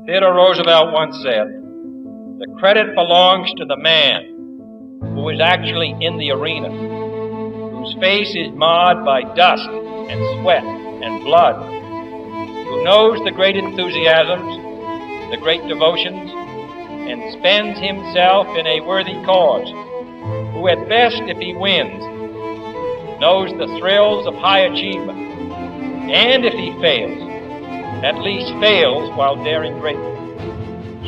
Theodore Roosevelt once said, "The credit belongs to the man who is actually in the arena, whose face is marred by dust and sweat and blood, who knows the great enthusiasms, the great devotions, and spends himself in a worthy cause, who at best, if he wins, knows the thrills of high achievement, and if he fails, at least fails while daring greatly,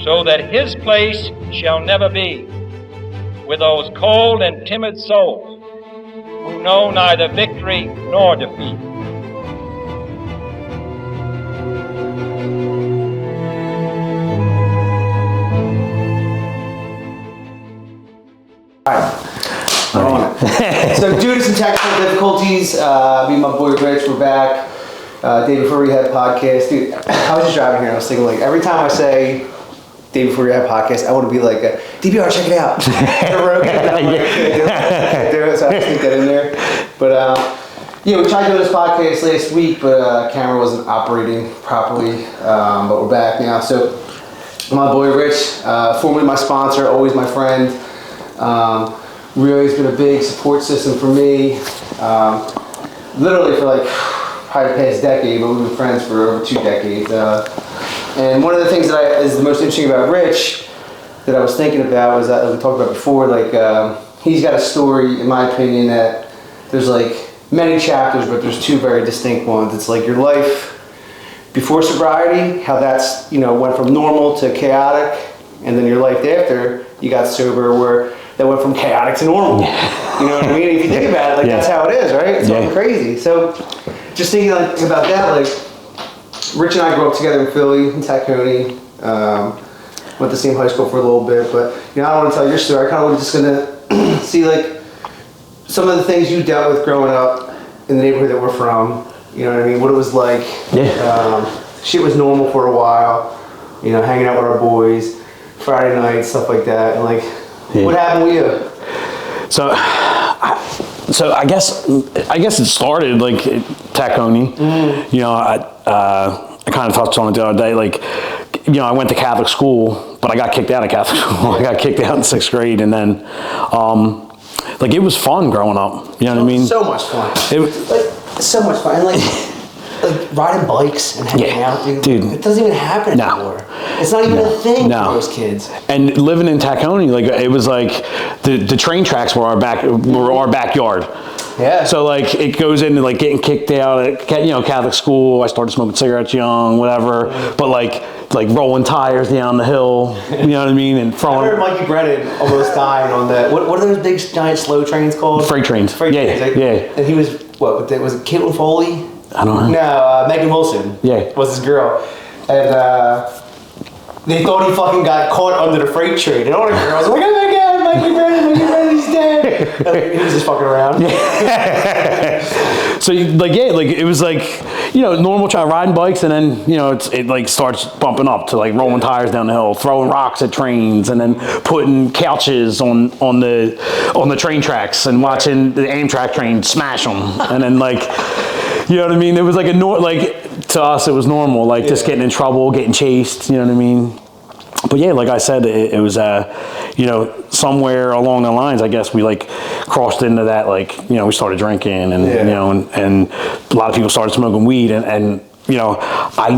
so that his place shall never be with those cold and timid souls who know neither victory nor defeat." So due to some technical difficulties, me and my boy Rich, we're back. Day Before Rehab podcast. Dude, I was just driving here and I was thinking, like, every time I say Day Before Rehab podcast, I want to be like, DBR, check it out. So I just sneak that in there. But yeah, we tried doing this podcast last week, but camera wasn't operating properly. But we're back now. So my boy Rich, formerly my sponsor, always my friend. Really has been a big support system for me. Literally for like probably the past decade, but we've been friends for over 2 decades. And one of the things that is the most interesting about Rich that I was thinking about was that, like we talked about before, like he's got a story, in my opinion, that there's like many chapters, but there's 2 very distinct ones. It's like your life before sobriety, how that's, you know, went from normal to chaotic, and then your life after you got sober, where that went from chaotic to normal. You know what I mean? If you think about it, like that's how it is, right? It's fucking crazy. So just thinking like, about that, like Rich and I grew up together in Philly, in Tacony. Went to the same high school for a little bit, but you know, I don't want to tell your story. I kind of just gonna see like some of the things you dealt with growing up in the neighborhood that we're from. You know what I mean? What it was like. Shit was normal for a while. You know, hanging out with our boys, Friday nights, stuff like that, and like. What happened with you? So I guess it started like at Tacony. You know, I kind of touched on it the other day. Like, you know, I went to Catholic school, but I got kicked out of Catholic school. I got kicked out in 6th grade, and then like it was fun growing up. You know what I mean? So much fun. So much fun. And like riding bikes and hanging out, dude. It doesn't even happen anymore. It's not even a thing for those kids. And living in Tacony, like it was like the train tracks were our backyard. Yeah. So like it goes into like getting kicked out at, you know, Catholic school. I started smoking cigarettes young, whatever. But like rolling tires down the hill, you know what I mean, and throwing. I heard Mikey Brennan almost died on the what are those big giant slow trains called? Freight trains. Trains. Yeah. And he was was it Caitlin Foley? I don't know. No, Megan Wilson. Yeah. Was his girl, and they thought he fucking got caught under the freight train, and all the girls were like, "Oh my God, Mikey Brennan, he's dead." And he was just fucking around. So like it was like, you know, normal riding bikes, and then, you know, it like starts bumping up to like rolling tires down the hill, throwing rocks at trains, and then putting couches on the train tracks and watching the Amtrak train smash them, and then like, you know what I mean? It was like to us it was normal, like just getting in trouble, getting chased, you know what I mean? But yeah, like I said, it was you know, somewhere along the lines, I guess we like crossed into that, like, you know, we started drinking, and you know, and a lot of people started smoking weed, and you know, I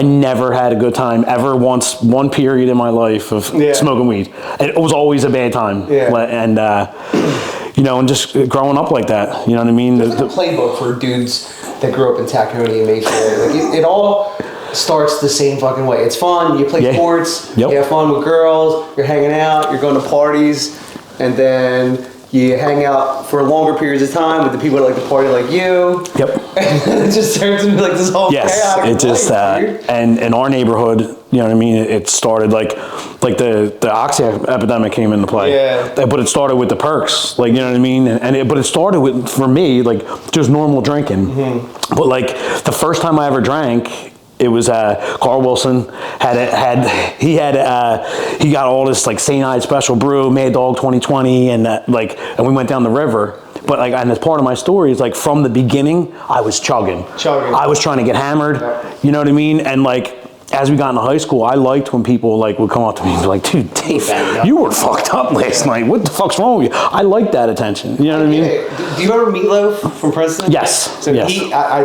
never had a good time ever once, one period in my life of smoking weed. It was always a bad time. And you know, and just growing up like that, you know what I mean? There's like a playbook for dudes that grew up in Tacony and Mayfair. Like it all starts the same fucking way. It's fun. You play sports. You have fun with girls. You're hanging out. You're going to parties, and then you hang out for longer periods of time with the people that like to party like you. And it just turns into like this whole chaotic it just life, and in our neighborhood, you know what I mean, it started like the oxy epidemic came into play. But it started with the perks, like, you know what I mean, but it started with, for me, like just normal drinking. But like the first time I ever drank, it was Carl Wilson he got all this like St. Ides Special Brew, Mad Dog 2020, and we went down the river. But like, and as part of my story is like from the beginning, I was chugging. I was trying to get hammered, you know what I mean, and like as we got into high school, I liked when people like would come up to me and be like, dude, Dave, you were fucked up last night. What the fuck's wrong with you? I like that attention. You know what I mean? Do you remember Meatloaf from Princeton? Yes. So yes.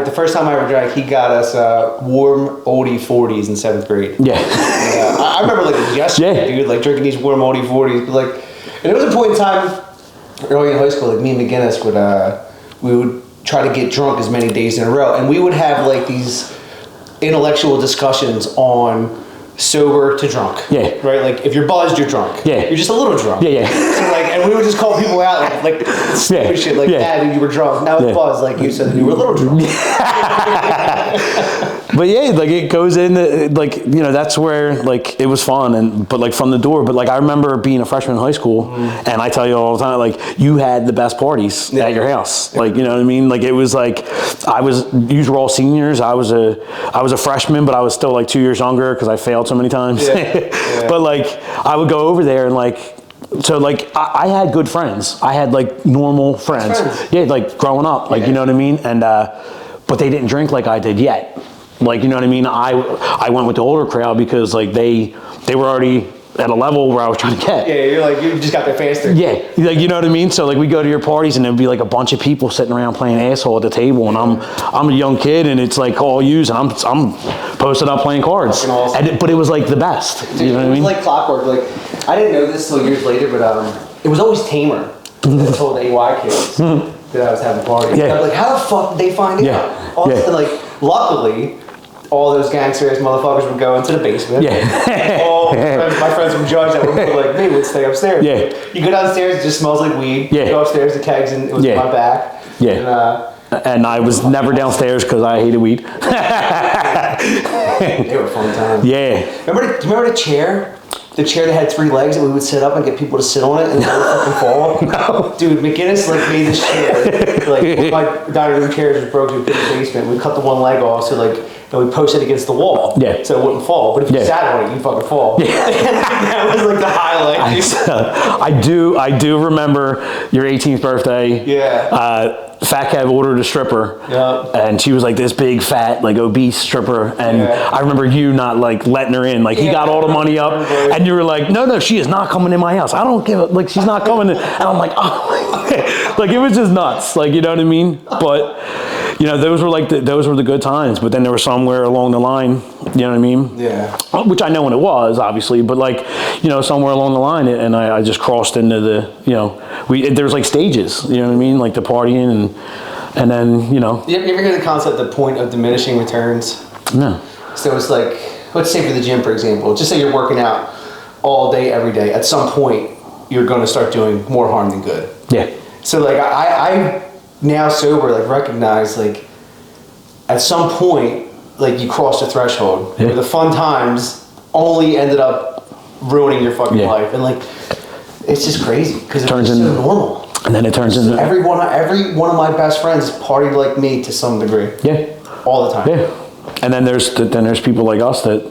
the first time I ever drank, he got us warm oldie 40s in 7th grade. Yeah. I remember like yesterday, dude, like drinking these warm oldie 40s. But like, and there was a point in time early in high school, like me and McGinnis we would try to get drunk as many days in a row, and we would have like these intellectual discussions on sober to drunk. Yeah. Right? Like if you're buzzed, you're drunk. Yeah. You're just a little drunk. Yeah, yeah. So like, and we would just call people out like stupid shit, like, dude, you were drunk. Now it's buzzed, like you said that you were a little drunk. But yeah, like it goes in, like, you know, that's where like it was fun, but like from the door. But like I remember being a freshman in high school, and I tell you all the time, like you had the best parties at your house. Like, you know what I mean? Like it was like you were all seniors. I was a freshman, but I was still like 2 years younger because I failed so many times. But like I would go over there and like. So like I had good friends. I had like normal friends. Yeah, like growing up, like you know what I mean. And but they didn't drink like I did yet. Like, you know what I mean? I went with the older crowd because like they were already at a level where I was trying to get. Yeah, you're like, you just got there faster. Yeah, like, you know what I mean? So like we go to your parties and there'd be like a bunch of people sitting around playing asshole at the table, and I'm a young kid and it's like all yous, and I'm posted up playing cards. Awesome. But it was like the best. Dude, you know what I mean? It was like clockwork. Like I didn't know this till years later, but it was always Tamer that told the AY kids that I was having parties. Yeah. I was like, how the fuck did they find out? Also, like, luckily, all those gangster-ass motherfuckers would go into the basement. Yeah. My friends from Judge that were like me would stay upstairs. Yeah. You go downstairs, it just smells like weed. Yeah. You go upstairs, the kegs, and it was in my back. Yeah. And I was never downstairs because I hated weed. They were fun times. Yeah. Remember the chair? The chair that had 3 legs that we would sit up and get people to sit on it and never fucking fall? No. Dude, McGinnis like made this chair. Like my dining room chairs was broke to a big basement. We cut the one leg off so like and we posted it against the wall. Yeah. So it wouldn't fall. But if you sat on it, you'd fucking fall. Yeah. That was like the highlight. I do remember your 18th birthday. Yeah. Fat Kev ordered a stripper, and she was like this big, fat, like obese stripper, and I remember you not like letting her in. Like he got all the money up, and you were like, no, she is not coming in my house. I don't give a, like she's not coming in. And I'm like, oh, like it was just nuts. Like, you know what I mean? But you know, those were the good times. But then there was somewhere along the line, you know what I mean? Yeah. Which I know when it was, obviously, but like, you know, somewhere along the line, and I just crossed into the, you know, there's like stages, you know what I mean? Like the partying and then, you know. You ever hear the concept, the point of diminishing returns? No. So it's like, let's say for the gym, for example, just say you're working out all day, every day. At some point, you're going to start doing more harm than good. Yeah. So like I now sober, like recognize like at some point, like you cross the threshold where the fun times only ended up ruining your fucking life. And like, it's just crazy because it's so normal. And then it turns into every one of my best friends partied like me to some degree. Yeah. All the time. Yeah. And then there's people like us that,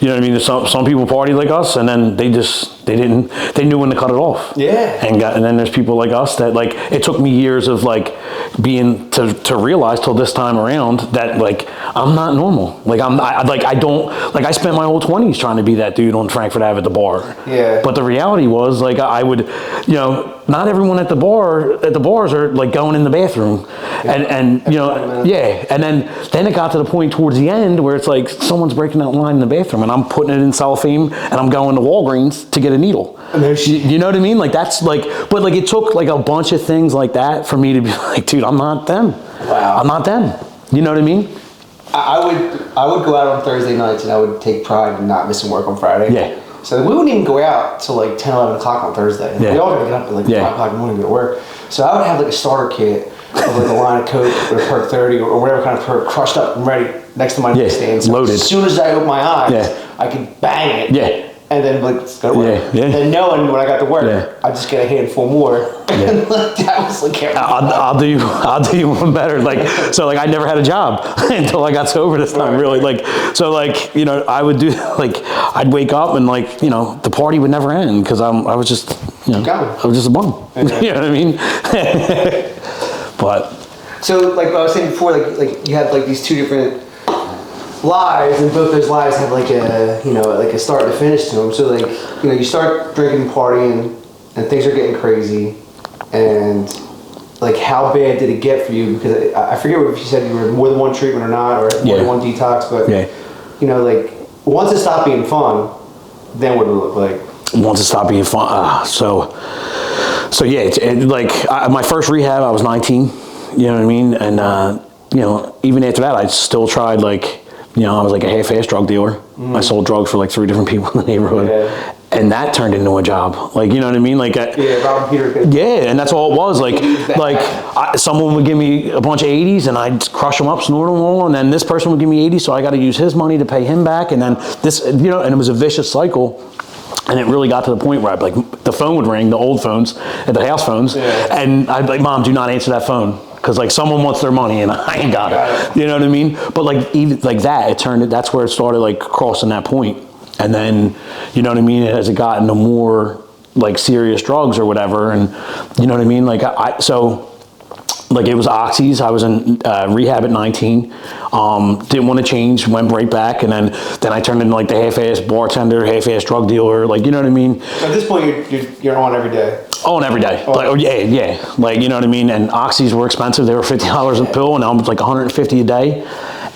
you know what I mean? Some people party like us, and then they knew when to cut it off. Yeah. And then there's people like us that like, it took me years of like being to realize till this time around that like I'm not normal. Like I spent my whole 20s trying to be that dude on Frankfurt Ave at the bar. Yeah. But the reality was like I would, you know, not everyone at the bars are like going in the bathroom, and you know, and then it got to the point towards the end where it's like someone's breaking that line in the bathroom, and I'm putting it in cellophane, and I'm going to Walgreens to get a needle. You know what I mean? Like that's like, but like it took like a bunch of things like that for me to be like, dude, I'm not them. Wow. I'm not them. You know what I mean? I would go out on Thursday nights, and I would take pride in not missing work on Friday. Yeah. So we wouldn't even go out till like 10, 11 o'clock on Thursday. And we all gotta get up at like 5 o'clock in the morning to go to work. So I would have like a starter kit of like a line of Coke or a Perk 30 or whatever kind of perk crushed up and ready next to my nightstand. So loaded. As soon as I open my eyes, I could bang it. Yeah. And then like go to work. And then knowing when I got to work, I just get a handful more. And like, that was like I'll do you one better. Like so, like I never had a job until I got sober this time. Really, like so, like you know, I would do like I'd wake up and like you know the party would never end because I was just you know I was just a bum. You know what I mean? But so like I was saying before, like you had like these two different lives, and both those lives have like a start and a finish to them. So like, you start drinking and partying, and things are getting crazy, and like, how bad did it get for you? Because I forget if you said you were more than one treatment or not, or more than one detox, but like, once it stopped being fun, then what did it look like? Once it stopped being fun, so yeah, my first rehab, I was 19, you know what I mean? And, even after that, I still tried, like, I was like a half-ass drug dealer. I sold drugs for like 3 different people in the neighborhood. Yeah. And that turned into a job. Like, you know what I mean? Like, Robin Peter. Yeah, and that's all it was. Someone would give me a bunch of 80s, and I'd crush them up, snort them all, and then this person would give me 80s, so I got to use his money to pay him back, and then this, and it was a vicious cycle. And it really got to the point where the phone would ring, the old phones, the house phones, and I'd be like, Mom, do not answer that phone, because like someone wants their money and I ain't got it. You know what I mean? But like, even like that, that's where it started, like crossing that point. And then, you know what I mean, as it got into more like serious drugs or whatever, and you know what I mean? Like like it was oxys. I was in rehab at 19. Didn't want to change, went right back, and then I turned into like the half-ass bartender, half-ass drug dealer, like, you know what I mean? So at this point, you're on every day. On every day. Oh. Like, yeah. Like, you know what I mean? And oxys were expensive. They were $50 a pill, and now I'm like $150 a day.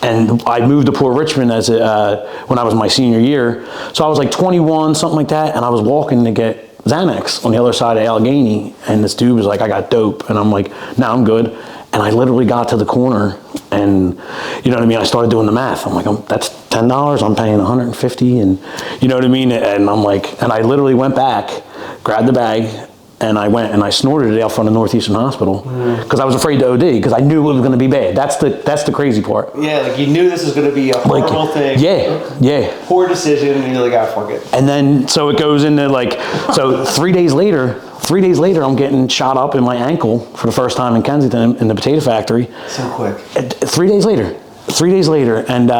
And I moved to Port Richmond when I was my senior year. So I was like 21, something like that, and I was walking to get Xanax on the other side of Allegheny, and this dude was like, I got dope, and I'm like, no, I'm good. And I literally got to the corner, and you know what I mean, I started doing the math. I'm like, that's $10, I'm paying $150, and you know what I mean? And I'm like, and I literally went back, grabbed the bag, and I went and I snorted it out front of Northeastern Hospital because I was afraid to OD, because I knew it was going to be bad. That's the crazy part. Yeah, like you knew this was going to be a horrible thing. Yeah. Poor decision, and you're like, ah, fuck it. And then, so it goes into like, so 3 days later, I'm getting shot up in my ankle for the first time in Kensington in the potato factory. So quick. 3 days later, and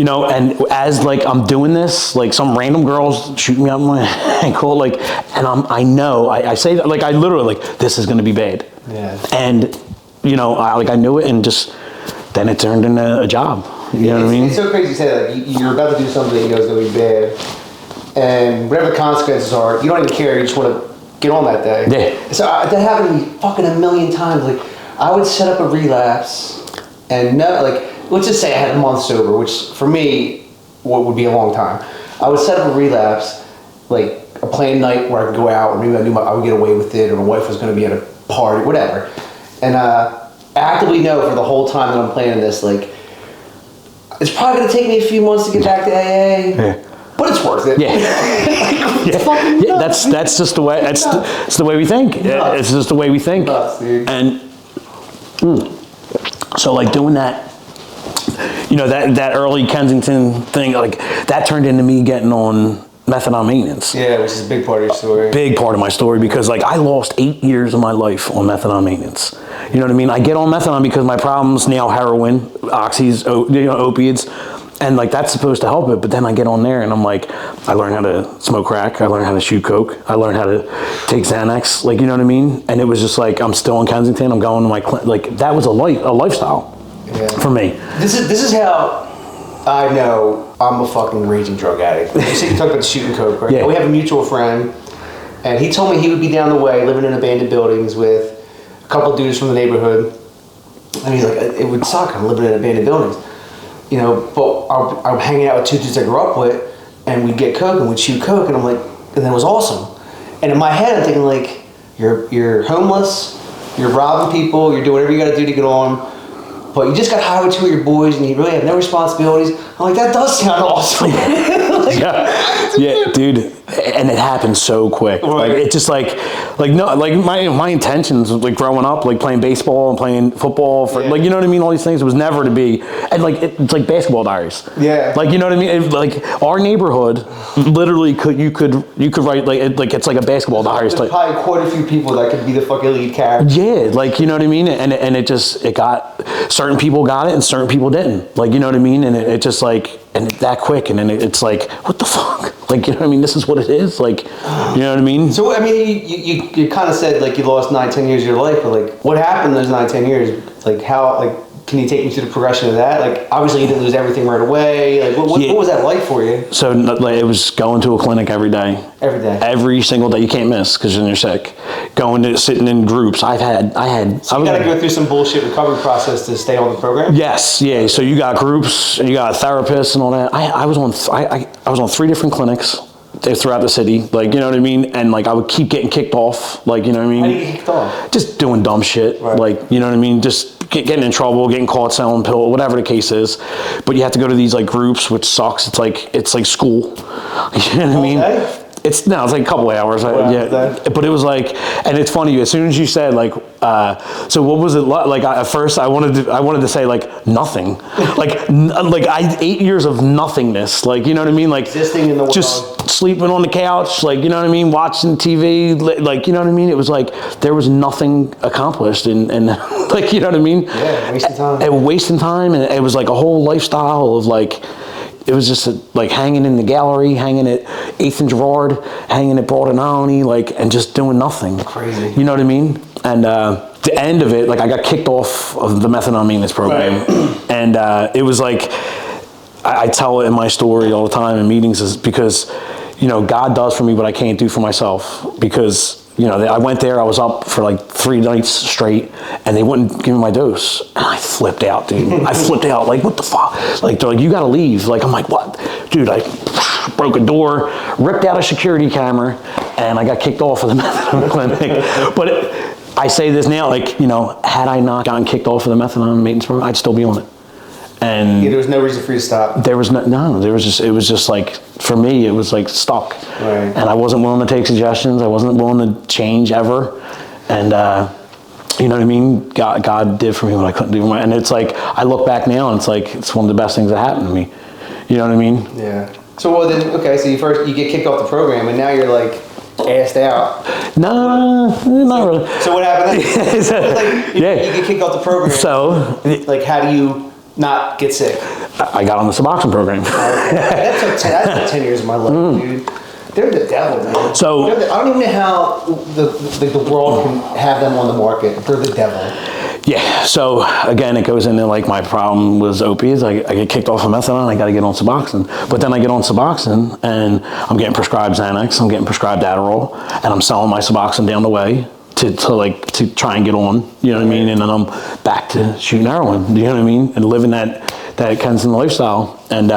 and as like I'm doing this, like some random girls shooting me up my ankle, like, and I say that, like, I literally, like, this is going to be bad. Yeah. And, I knew it, and just, then it turned into a job. You know what I mean? It's so crazy to say that you're about to do something that you know is going to be bad, and whatever the consequences are, you don't even care, you just want to get on that day. Yeah. So that happened to me fucking a million times. Like, I would set up a relapse, and let's just say I had a month sober, which for me, what would be a long time. I would set up a relapse, like a planned night where I could go out, or maybe I knew I would get away with it, or my wife was going to be at a party, whatever. And actively know for the whole time that I'm planning this, like, it's probably going to take me a few months to get back to AA, but it's worth it. Yeah. That's just the way. It's the way we think. It's just the way we think. Nuts, dude. And so, like, doing that. That early Kensington thing, like, that turned into me getting on methadone maintenance. Yeah, which is a big part of your story. Big part of my story, because, like, I lost 8 years of my life on methadone maintenance. You know what I mean? I get on methadone because my problem's now heroin, oxys, opiates, and, like, that's supposed to help it. But then I get on there, and I'm like, I learned how to smoke crack. I learned how to shoot coke. I learned how to take Xanax. Like, you know what I mean? And it was just like, I'm still in Kensington. I'm going to my like, that was a lifestyle. Yeah. For me. This is how I know I'm a fucking raging drug addict. You said you talked about the shooting coke, right? Yeah. We have a mutual friend, and he told me he would be down the way living in abandoned buildings with a couple of dudes from the neighborhood. And he's like, it would suck, I'm living in abandoned buildings. But I'm hanging out with 2 dudes I grew up with, and we'd get coke and we'd shoot coke, and I'm like, and then it was awesome. And in my head, I'm thinking, like, you're homeless, you're robbing people, you're doing whatever you gotta do to get on, but you just got high with 2 of your boys, and you really have no responsibilities. I'm like, that does sound awesome. Yeah, dude, and it happened so quick. Right. Like, it's just like my intentions, like, growing up, like, playing baseball and playing football for, like, you know what I mean, all these things, it was never to be, and like, it's like basketball diaries. Yeah. Like, you know what I mean? Like, our neighborhood, literally, you could write, like it's like a basketball diaries. There's probably quite a few people that could be the fucking lead character. Yeah, like, you know what I mean? And it got, certain people got it and certain people didn't. Like, you know what I mean? And it just like, and that quick, and then it's like, what the fuck? Like, you know what I mean? This is what it is. Like, you know what I mean? So, I mean, you kind of said, like, you lost 9-10 years of your life, but, like, what happened those 9-10 years? Like, how, like, can you take me through the progression of that? Like, obviously you didn't lose everything right away. Like, what was that like for you? So like, it was going to a clinic every day. Every day. Every single day. You can't miss because then you're sick. Sitting in groups. So you got to go through some bullshit recovery process to stay on the program? Yes, yeah. So you got groups and you got therapists and all that. I was on 3 different clinics throughout the city, like, you know what I mean? And like I would keep getting kicked off, like, you know what I mean? How do you get kicked off? Just doing dumb shit, right. Like, you know what I mean? Just getting in trouble, getting caught selling pills, whatever the case is. But you have to go to these like groups, which sucks. It's like school. You know what I mean? Okay. It's like a couple of hours, yeah. But it was like, and it's funny. As soon as you said like, so what was it like? At first, I wanted to say like nothing, like I 8 years of nothingness, like, you know what I mean, like existing in the world, just sleeping on the couch, like, you know what I mean, watching TV, like, you know what I mean. It was like there was nothing accomplished, and like, you know what I mean. Yeah, wasting time. And wasting time, and it was like a whole lifestyle of like. It was just like hanging in the gallery, hanging at 8th and Girard, hanging at Broad and Olney, like, and just doing nothing. Crazy. You know what I mean? And the end of it, like, I got kicked off of the methadone maintenance program. Right. And it was like, I tell it in my story all the time in meetings, is because, you know, God does for me what I can't do for myself. Because, you know, I went there, I was up for like 3 nights straight, and they wouldn't give me my dose. And I flipped out, dude. I flipped out, like, what the fuck? Like, they're like, you gotta leave. Like, I'm like, what? Dude, I broke a door, ripped out a security camera, and I got kicked off of the methadone clinic. But I say this now, like, you know, had I not gotten kicked off of the methadone maintenance program, I'd still be on it. And yeah, there was no reason for you to stop. There was it was just like, for me, it was like stuck. Right. And I wasn't willing to take suggestions. I wasn't willing to change ever. And, you know what I mean? God did for me what I couldn't do for my, and it's like, I look back now and it's like, it's one of the best things that happened to me. You know what I mean? Yeah. So, well then, okay, so you get kicked off the program, and now you're like, assed out. No, not really. So what happened then? Like, you get kicked off the program. So, like, how do you not get sick? I got on the Suboxone program. That took 10 years of my life, dude. They're the devil, man. So I don't even know how the world can have them on the market. They're the devil. Yeah. So again, it goes into like, my problem was opiates. I get kicked off of methadone. I got to get on Suboxone. But then I get on Suboxone, and I'm getting prescribed Xanax. I'm getting prescribed Adderall, and I'm selling my Suboxone down the way to try and get on. You know what I mean? And then I'm back to shooting heroin. You know what I mean? And living that Kensington lifestyle. And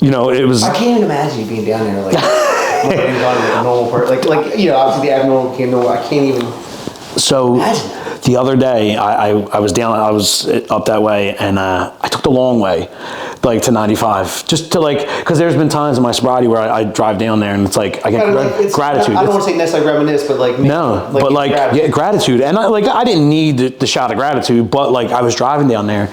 you know, it was. I can't even imagine you being down there like a normal person. Like, you know, obviously the abnormal became normal. I can't even. So imagine. The other day, I was up that way, and I took the long way, like to 95, just to like, because there's been times in my sobriety where I drive down there, and it's like, I get gratitude. I don't want to say necessarily reminisce, but like, no, but like gratitude. And I didn't need the shot of gratitude, but like, I was driving down there,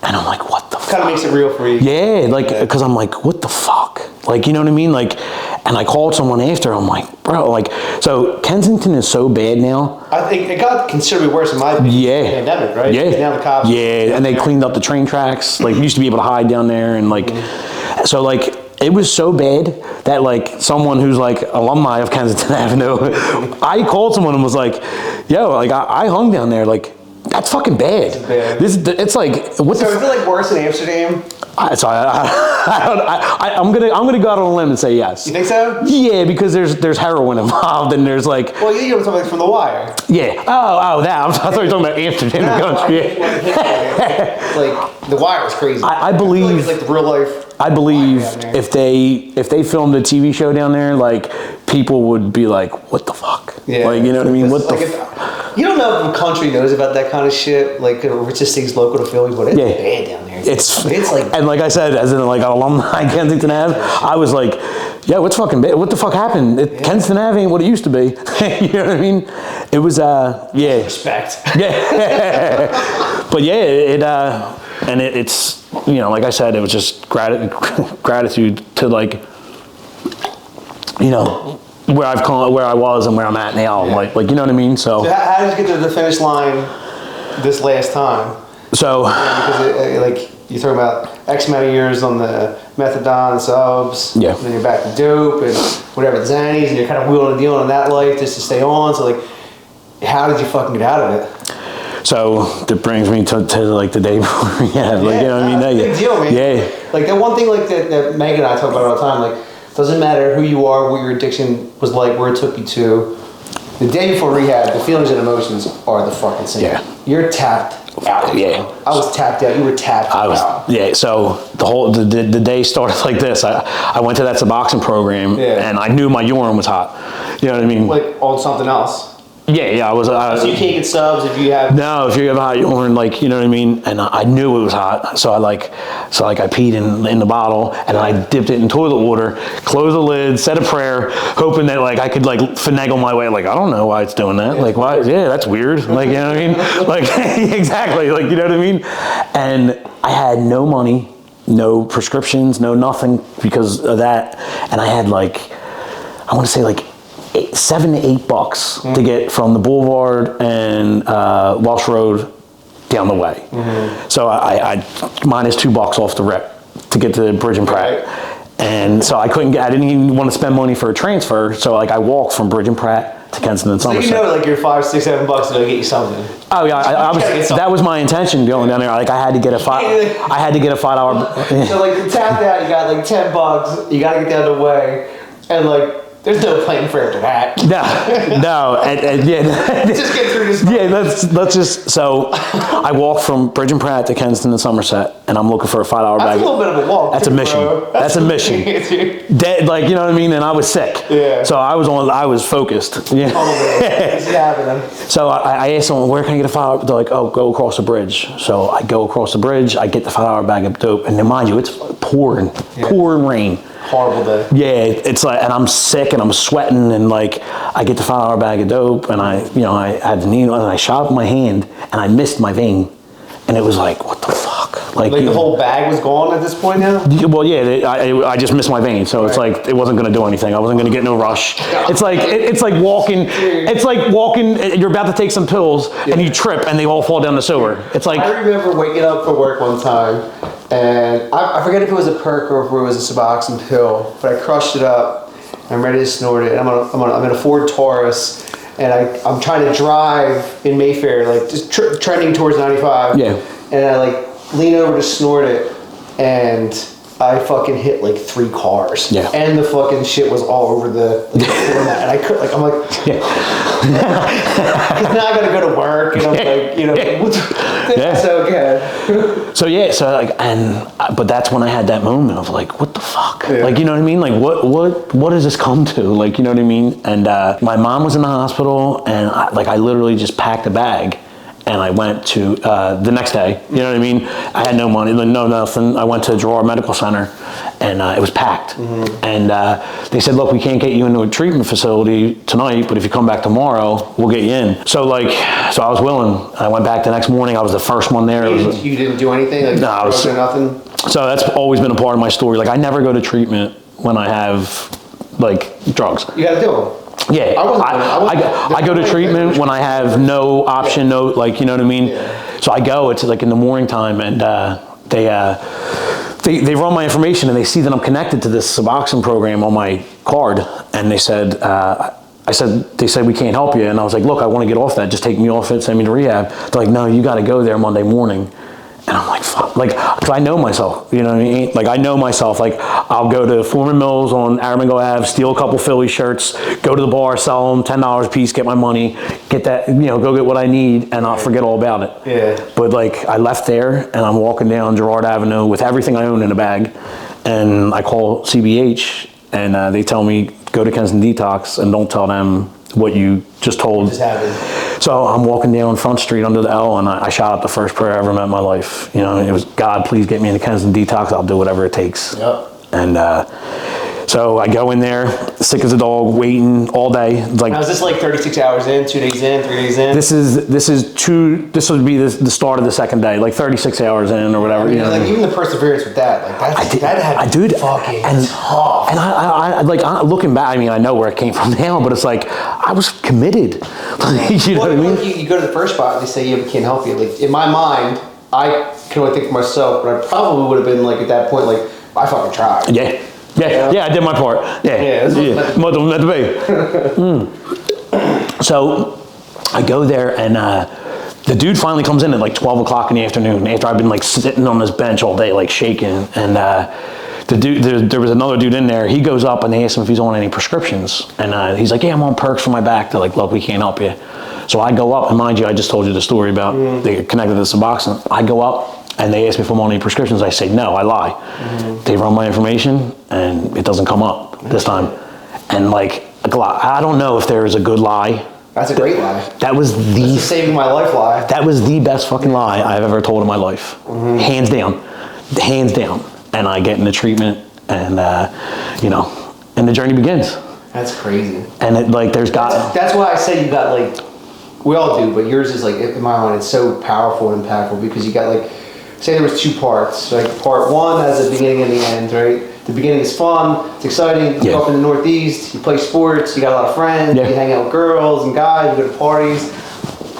and I'm like, what the fuck? Kind of makes it real for you. Yeah, like, because I'm like, what the fuck? Like, you know what I mean? Like, and I called someone after. I'm like, bro, like, so Kensington is so bad now. I think it got considerably worse in my opinion. Yeah. Pandemic, right? Yeah. Now the cops. Yeah, and they cleaned up the train tracks. Like, you used to be able to hide down there, and like, so like, it was so bad that like someone who's like alumni of Kensington Avenue, I called someone and was like, yo, like I hung down there, like, that's fucking bad. It's like, what? So is it like worse in Amsterdam? I'm gonna go out on a limb and say yes. You think so? Yeah, because there's heroin involved, and there's like. Well, you know something from The Wire. Yeah. Oh, that. I thought you were talking about Amsterdam. Like The Wire is crazy. I believe like it's like the real life. I believe if they filmed a TV show down there, like, people would be like, what the fuck? Yeah. Like, you know what I mean? What the you don't know if the country knows about that kind of shit, like, it just stays local to Philly, but it's bad down there. It's like, and like I said, as in like an alumni Kensington Ave, I was like, yeah, what's fucking bad? What the fuck happened? Kensington Ave ain't what it used to be. You know what I mean? It was yeah. Respect. Yeah. But yeah, it's, you know, like I said, it was just gratitude to, like, you know, where I was and where I'm at now. Yeah. Like, you know what I mean? So how did you get to the finish line this last time? So because like, you're talking about X amount of years on the methadone subs, yeah, and then you're back to dope and whatever, the Xannies, and you're kind of wheeling and dealing in that life just to stay on. So like, how did you fucking get out of it? So that brings me to like the day before. Yeah, like, you know what I mean? Big deal, man. Yeah. Like that one thing like that Megan and I talk about all the time, like, doesn't matter who you are, what your addiction was like, where it took you to. The day before rehab, the feelings and emotions are the fucking same. Yeah. You're tapped out. Yeah. I was tapped out. You were tapped out. Yeah, so the day started like this. I went to that Suboxone program, and I knew my urine was hot. You know what I mean? Like on something else. Yeah, I was. So you can't get subs if you have. No, if you have hot urine, like, you know what I mean. And I knew it was hot, so I peed in the bottle, and I dipped it in toilet water, closed the lid, said a prayer, hoping that like I could like finagle my way. Like, I don't know why it's doing that. Like, why? Yeah, that's weird. Like, you know what I mean? Like, exactly. Like, you know what I mean? And I had no money, no prescriptions, no nothing because of that, and I had like, I want to say like $7 to $8 to get from the Boulevard and Welsh Road down the way. So I minus $2 off the rip to get to Bridge and Pratt. And so I didn't even want to spend money for a transfer. So like I walked from Bridge and Pratt to Kensington and Somerset. So you know, like your $5, $6, $7 to get you something. Oh yeah, that was my intention going down there. Like I had to get a $5 hour. So like you tapped out, you got like $10. You got to get the other way, and like. There's no plan for after that. No, and yeah. Just get through this. Yeah, let's just. So, I walked from Bridge and Pratt to Kensington and Somerset, and I'm looking for a $5 bag. That's a little bit of a walk. That's a mission. That's a mission. Dead, like, you know what I mean. And I was sick. Yeah. So I was focused. Yeah. It's happening. So I asked someone, where can I get a $5? They're like, oh, go across the bridge. So I go across the bridge. I get the $5 bag of dope, and then mind you, it's pouring rain. Horrible day. Yeah, it's like, and I'm sick and I'm sweating, and like I get the $5 bag of dope, and I had the needle, and I shot up my hand, and I missed my vein, and it was like, what the fuck? Like the whole bag was gone at this point now? Well, yeah, I just missed my vein, so it's like it wasn't gonna do anything. I wasn't gonna get no rush. It's like walking. It's like walking. You're about to take some pills, and you trip, and they all fall down the sewer. It's like I remember waking up for work one time. And I forget if it was a perk or if it was a Suboxone pill, but I crushed it up. I'm ready to snort it. I'm in a Ford Taurus, and I'm trying to drive in Mayfair, like just trending towards 95. Yeah. And I like lean over to snort it, and I fucking hit like 3 cars. Yeah. And the fucking shit was all over the format. And I could like, I'm like, because now I gotta go to work, and I'm like, you know, so good. So yeah, so like, but that's when I had that moment of like, what the fuck? Yeah. Like, you know what I mean? Like, what does this come to? Like, you know what I mean? And my mom was in the hospital, and I literally just packed a bag. And I went to the next day, you know what I mean? I had no money, no nothing. I went to Girard Medical Center, and it was packed. And they said, look, we can't get you into a treatment facility tonight, but if you come back tomorrow, we'll get you in. So I was willing. I went back the next morning. I was the first one there. You didn't do anything? Like, no, I was nothing? So that's always been a part of my story. Like, I never go to treatment when I have, like, drugs. You gotta do them. Yeah, I go to treatment when I have no option, no, like, you know what I mean? Yeah. So I go, it's like in the morning time, and they run my information, and they see that I'm connected to this Suboxone program on my card, and they said, they said, we can't help you. And I was like, look, I want to get off that. Just take me off it, send me to rehab. They're like, no, you got to go there Monday morning. And I'm like, fuck, like, because I know myself, you know what I mean? Like, I know myself. Like, I'll go to Foreman Mills on Aramingo Ave, steal a couple Philly shirts, go to the bar, sell them $10 a piece, get my money, get that, you know, go get what I need, and I'll forget all about it. Yeah. But like, I left there, and I'm walking down Girard Avenue with everything I own in a bag, and I call CBH, and they tell me, go to Kensington Detox, and don't tell them what you just told. Just happened. So I'm walking down Front Street under the L, and I shot up the first prayer I ever met in my life. You know, it was, God, please get me into Kensington Detox. I'll do whatever it takes. Yep. And so I go in there, sick as a dog, waiting all day. Like, now, is this like 36 hours in, 2 days in, 3 days in? This would be the start of the second day, like 36 hours in or whatever. I mean, you know, like even the perseverance with that, like that had to be fucking tough. And I looking back, I mean, I know where it came from now, but it's like, I was committed. You know what I mean? You go to the first spot, they say, yeah, we can't help you. Like, in my mind, I can only think for myself, but I probably would have been like, at that point, like, I fucking tried. Yeah. Yeah, I did my part. Yeah. So I go there, and the dude finally comes in at like 12 o'clock in the afternoon after I've been like sitting on this bench all day, like shaking. And the dude, there was another dude in there. He goes up and they ask him if he's on any prescriptions. And he's like, yeah, I'm on perks for my back. They're like, look, we can't help you. So I go up, and mind you, I just told you the story about they connected to Suboxone. I go up and they ask me if I'm on any prescriptions. I say, no, I lie. They run my information and it doesn't come up this time. And like, I don't know if there is a good lie. That's a great lie. That was the saving my life lie. That was the best fucking lie I've ever told in my life. Hands down. And I get into treatment, and and the journey begins. That's crazy. And it, like, that's why I say you got, like, we all do, but yours is, like, in my mind, it's so powerful and impactful because you got, like, say there was 2 parts. Like, part 1 has the beginning and the end, right? The beginning is fun, it's exciting, you go up in the Northeast, you play sports, you got a lot of friends, you hang out with girls and guys, you go to parties,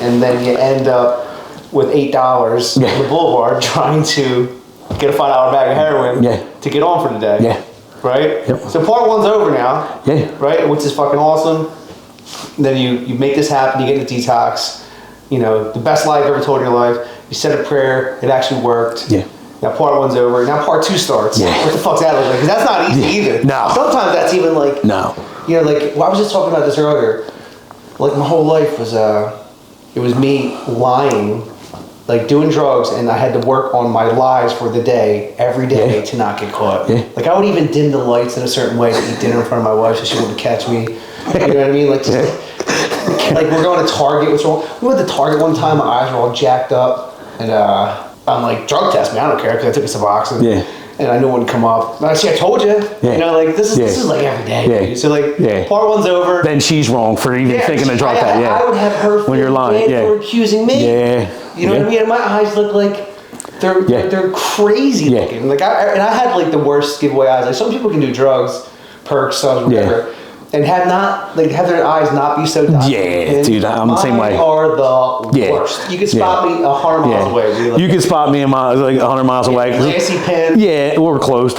and then you end up with $8 on the boulevard trying to get a $5 bag of heroin to get on for the day. Right? Yep. So part 1's over now. Right? Which is fucking awesome. Then you make this happen, you get into detox. You know, the best lie you've ever told in your life. You said a prayer, it actually worked. Now part 1's over. Now part 2 starts. What the fuck's that look like? Because that's not easy either. No. Sometimes that's even like you know, like, well, I was just talking about this earlier. Like, my whole life was it was me lying, like doing drugs, and I had to work on my lies for the day every day to not get caught. Like, I would even dim the lights in a certain way to eat dinner in front of my wife so she wouldn't catch me. You know what I mean? Like, just, like, we're going to Target. What's wrong? We went to Target one time. My eyes were all jacked up, and I'm like, drug test me. I don't care because I took a Suboxone. And I knew it wouldn't come up. And I see, I told you. You know, like, this is like every day. So, like, part 1's over. Then she's wrong for even thinking to drug test. I would have her when you're lying. For accusing me. You know what I mean? And my eyes look like they're crazy looking. Like, I had like the worst giveaway eyes. Like, some people can do drugs, perks, subs, whatever, and have their eyes not be so dilated. Dude, I'm the same way. Mine are the worst. You can spot me 100 miles away. Dude. Like, you can spot me like 100 miles away. Glassy pen. Yeah, we're closed.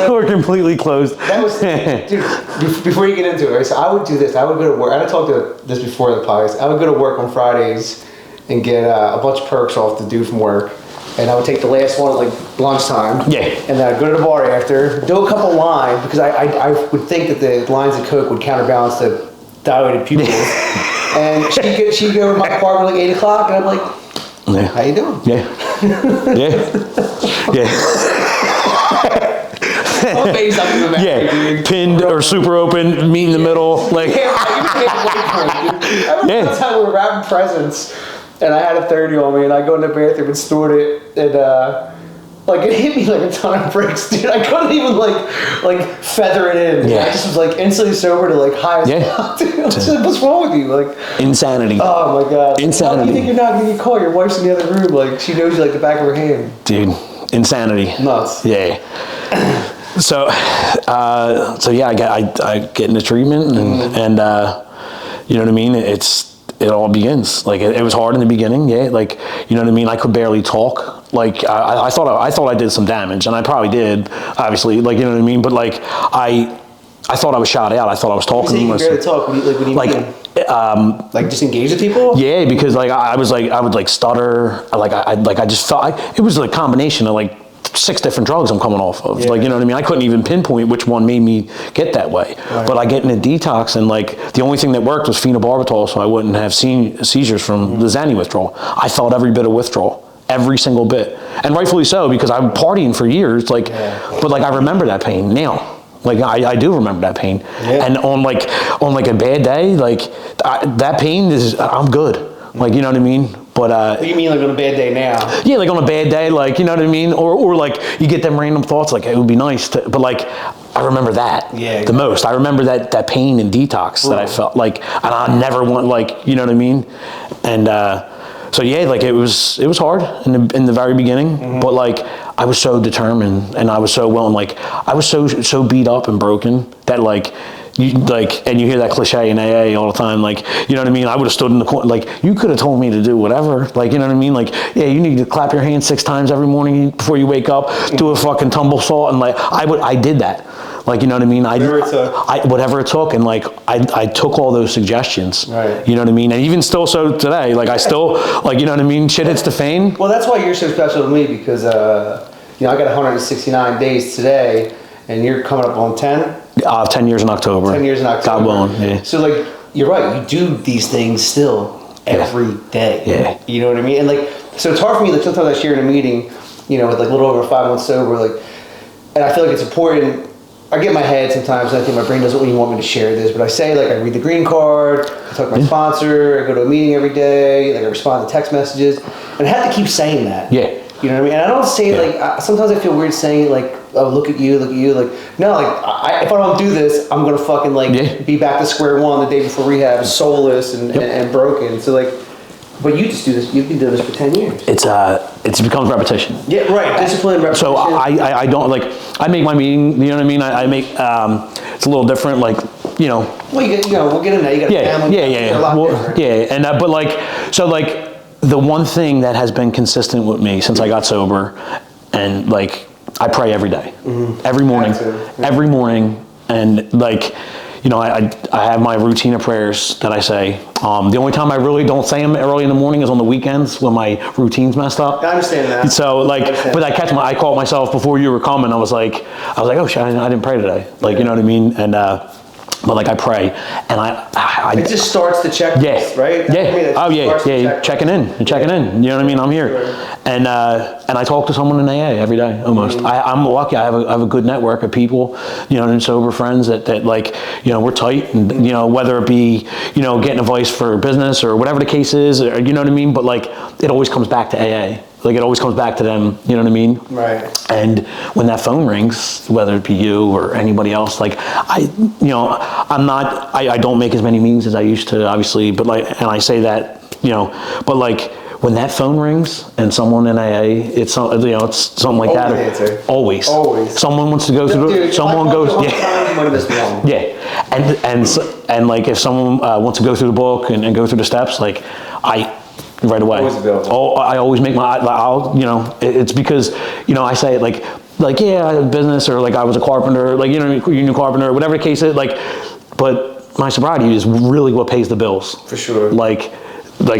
We're completely closed. That was, dude, before you get into it, right, so I would do this. I would go to work. I talked to this before the podcast. I would go to work on Fridays and get a bunch of perks off the dude from work. And I would take the last one at like lunchtime. And then I'd go to the bar after, do a couple lines, because I would think that the lines of Coke would counterbalance the dilated pupils. And she'd go to my apartment like 8 o'clock, and I'm like, how you doing? Pinned or super open, meet in the middle. Like, I remember one time we were wrapping presents, and I had a 30 on me, and I go in the bathroom and stored it, and like, it hit me like a ton of bricks, dude. I couldn't even like feather it in. I just was like instantly sober to like high as fuck, dude. What's wrong with you? Like, insanity. Oh my god. Insanity. You think you're not gonna get caught? Your wife's in the other room. Like, she knows you like the back of her hand. Dude, insanity. Nuts. So yeah, I get into treatment, and you know what I mean. It all begins. Like, it was hard in the beginning. Like, you know what I mean. I could barely talk. Like, I thought I did some damage, and I probably did. Obviously, like, you know what I mean. But like, I thought I was shot out. I thought I was talking. You barely talk. What do you mean? Like disengage with people? Yeah, because like I would like stutter. I just felt it was like a combination of like 6 different drugs I'm coming off of. Like, you know what I mean? I couldn't even pinpoint which one made me get that way. But I get in a detox, and like the only thing that worked was phenobarbital, so I wouldn't have seizures from the Xanny withdrawal. I felt every bit of withdrawal, every single bit, and rightfully so, because I'm partying for years. Like, but like, I remember that pain now. Like, I do remember that pain, and on like a bad day, like that pain is, I'm good. Like, you know what I mean? But you mean like on a bad day now? Yeah, like on a bad day, like, you know what I mean? Or like you get them random thoughts, like, it would be nice to, but like, I remember that the most. I remember that pain and detox that I felt, like, and I never want, like, you know what I mean? And so yeah, like, it was hard in the very beginning, but like, I was so determined, and I was so willing, like, I was so beat up and broken that like, and you hear that cliche in AA all the time, like, you know what I mean? I would have stood in the corner, like, you could have told me to do whatever, like, you know what I mean? Like, yeah, you need to clap your hands 6 times every morning before you wake up, do a fucking tumble salt, and like, I did that. Like, you know what I mean? Whatever it took. And like, I took all those suggestions. Right. You know what I mean? And even still so today, like I still, like, you know what I mean? Shit hits the fan. Well, that's why you're so special to me because, you know, I got 169 days today and you're coming up on 10? 10 years in October. 10 years in October. God willing, yeah. So like, you're right, you do these things still every day. Yeah. You know what I mean? And like, so it's hard for me, like sometimes I share in a meeting, you know, with like a little over 5 months sober, like, and I feel like it's important. I get in my head sometimes, and I think my brain doesn't really want me to share this, but I say like I read the green card, I talk to my sponsor, I go to a meeting every day, like I respond to text messages, and I have to keep saying that. Yeah. You know what I mean? And I don't say it like, sometimes I feel weird saying it like, oh, look at you, like, no, like, if I don't do this, I'm gonna fucking like be back to square one the day before rehab, soulless and broken. So like, but you just do this, you've been doing this for 10 years. It becomes repetition. Yeah, right, discipline, repetition. So I don't, like, I make my meeting, you know what I mean? I make, it's a little different, like, you know. Well, we'll get in there, you got a family. Yeah. Well, yeah, and, but like, so like, the one thing that has been consistent with me since I got sober, and like, I pray every day, every morning, and like, you know, I have my routine of prayers that I say. The only time I really don't say them early in the morning is on the weekends when my routine's messed up. I understand that. So like, but I caught myself before you were coming. I was like, oh shit, I didn't pray today. Like, you know what I mean? And but like I pray, and it just starts the checklist, right? Checking in. You know what I mean? I'm here, and I talk to someone in AA every day almost. I'm lucky. I have a good network of people, you know, and sober friends that like, you know, we're tight, and you know, whether it be, you know, getting advice for business or whatever the case is, or, you know what I mean. But like, it always comes back to AA. Like, it always comes back to them, you know what I mean? Right. And when that phone rings, whether it be you or anybody else, like, I don't make as many meetings as I used to, obviously, but like, and I say that, you know, but like, when that phone rings and someone in AA, it's something like that. Answer. Always. Someone wants to go through. Someone goes. And like, if someone wants to go through the book and go through the steps, like, right away. I always make you know, it's because, you know, I say it like, yeah, I have business, or like I was a carpenter, like, you know, union carpenter, whatever the case is, like, but my sobriety is really what pays the bills. For sure. Like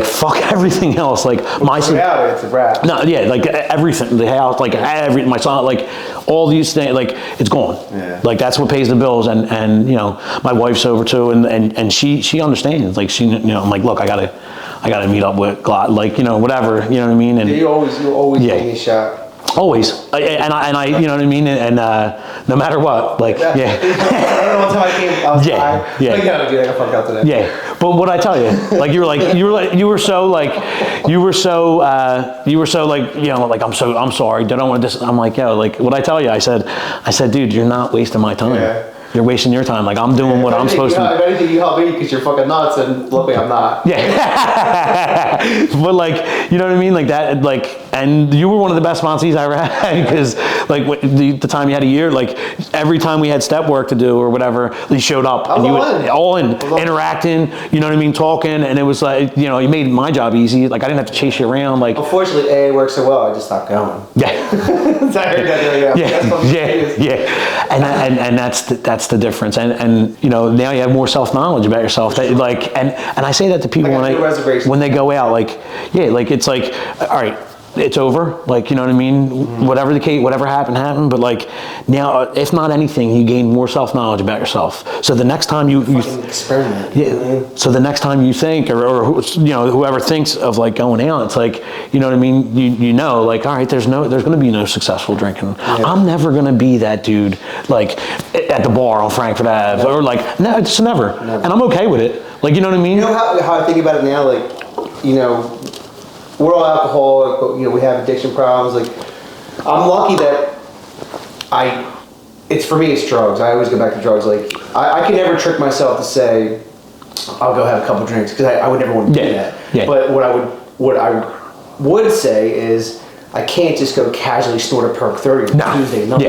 fuck everything else. Like, it's a wrap. No, yeah, like everything, the house, like my son, like all these things, like it's gone. Yeah. Like, that's what pays the bills, and you know, my wife's over too, and she understands. Like, she, you know, I'm like, look, I gotta meet up with God, like, you know, whatever, you know what I mean? And you always give me a shot. Always, and I, you know what I mean, and no matter what, like, I remember one time I came outside. Like, yeah, dude, I got fucked out today. Yeah, but what I tell you, like, you were so like, you know, like, I'm sorry, I don't want to. I'm like, yo, like, what I tell you, I said, dude, you're not wasting my time. Yeah. You're wasting your time. Like, I'm doing what I'm supposed to. If anything, you help me because you're fucking nuts, and luckily I'm not. Yeah. But like, you know what I mean? Like that, like, and you were one of the best sponsees I ever had, because like the time you had a year, like every time we had step work to do or whatever, you showed up and you were all in, interacting, you know what I mean, talking, and it was like, you know, you made my job easy. Like, I didn't have to chase you around. Like, unfortunately, AA works so well, I just stopped going. Yeah. And that's the difference. And you know, now you have more self-knowledge about yourself. That, like, and I say that to people when they go out, like, yeah, like, it's like, all right, it's over, like, you know what I mean, whatever the case, whatever happened, but like, now, if not anything, you gain more self-knowledge about yourself. So the next time you experiment, so the next time you think, or you know, whoever thinks of like going out, it's like, you know what I mean, you know, like, all right, there's going to be no successful drinking. I'm never going to be that dude, like, at the bar on Frankfurt Ave, or like, no, it's never, and I'm okay with it. Like, you know what I mean? You know how I think about it now, like, you know, we're all alcoholic, but, you know, we have addiction problems. Like, I'm lucky that it's for me, it's drugs. I always go back to drugs. Like, I can never trick myself to say, I'll go have a couple drinks, because I would never want to do that. Yeah. But what I would say is, I can't just go casually snort a perk 30 on Tuesday night.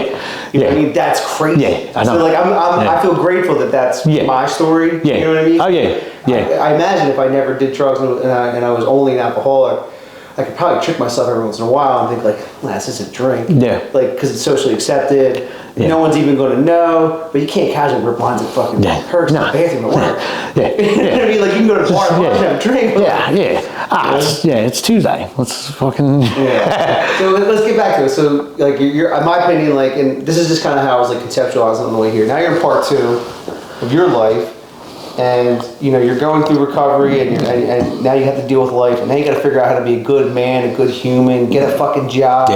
You know what I mean? That's crazy. Yeah, I know. So like, I feel grateful that that's my story. You know what I mean? Oh yeah. I imagine if I never did drugs and I was only an alcoholic, I could probably trick myself every once in a while and think like, well, that's just a drink. Yeah. Like, because it's socially accepted. Yeah. No one's even going to know. But you can't casually rip lines of fucking perks in the bathroom at work. Yeah. You know what I mean? Like, you can go to the bar and have a drink. It's Tuesday. Let's fucking... Yeah. So let's get back to it. So, like, you're in my opinion, like, and this is just kind of how I was, like, conceptualizing on the way here. Now you're in part 2 of your life. And you know you're going through recovery, and now you have to deal with life, and now you got to figure out how to be a good man, a good human, get a fucking job,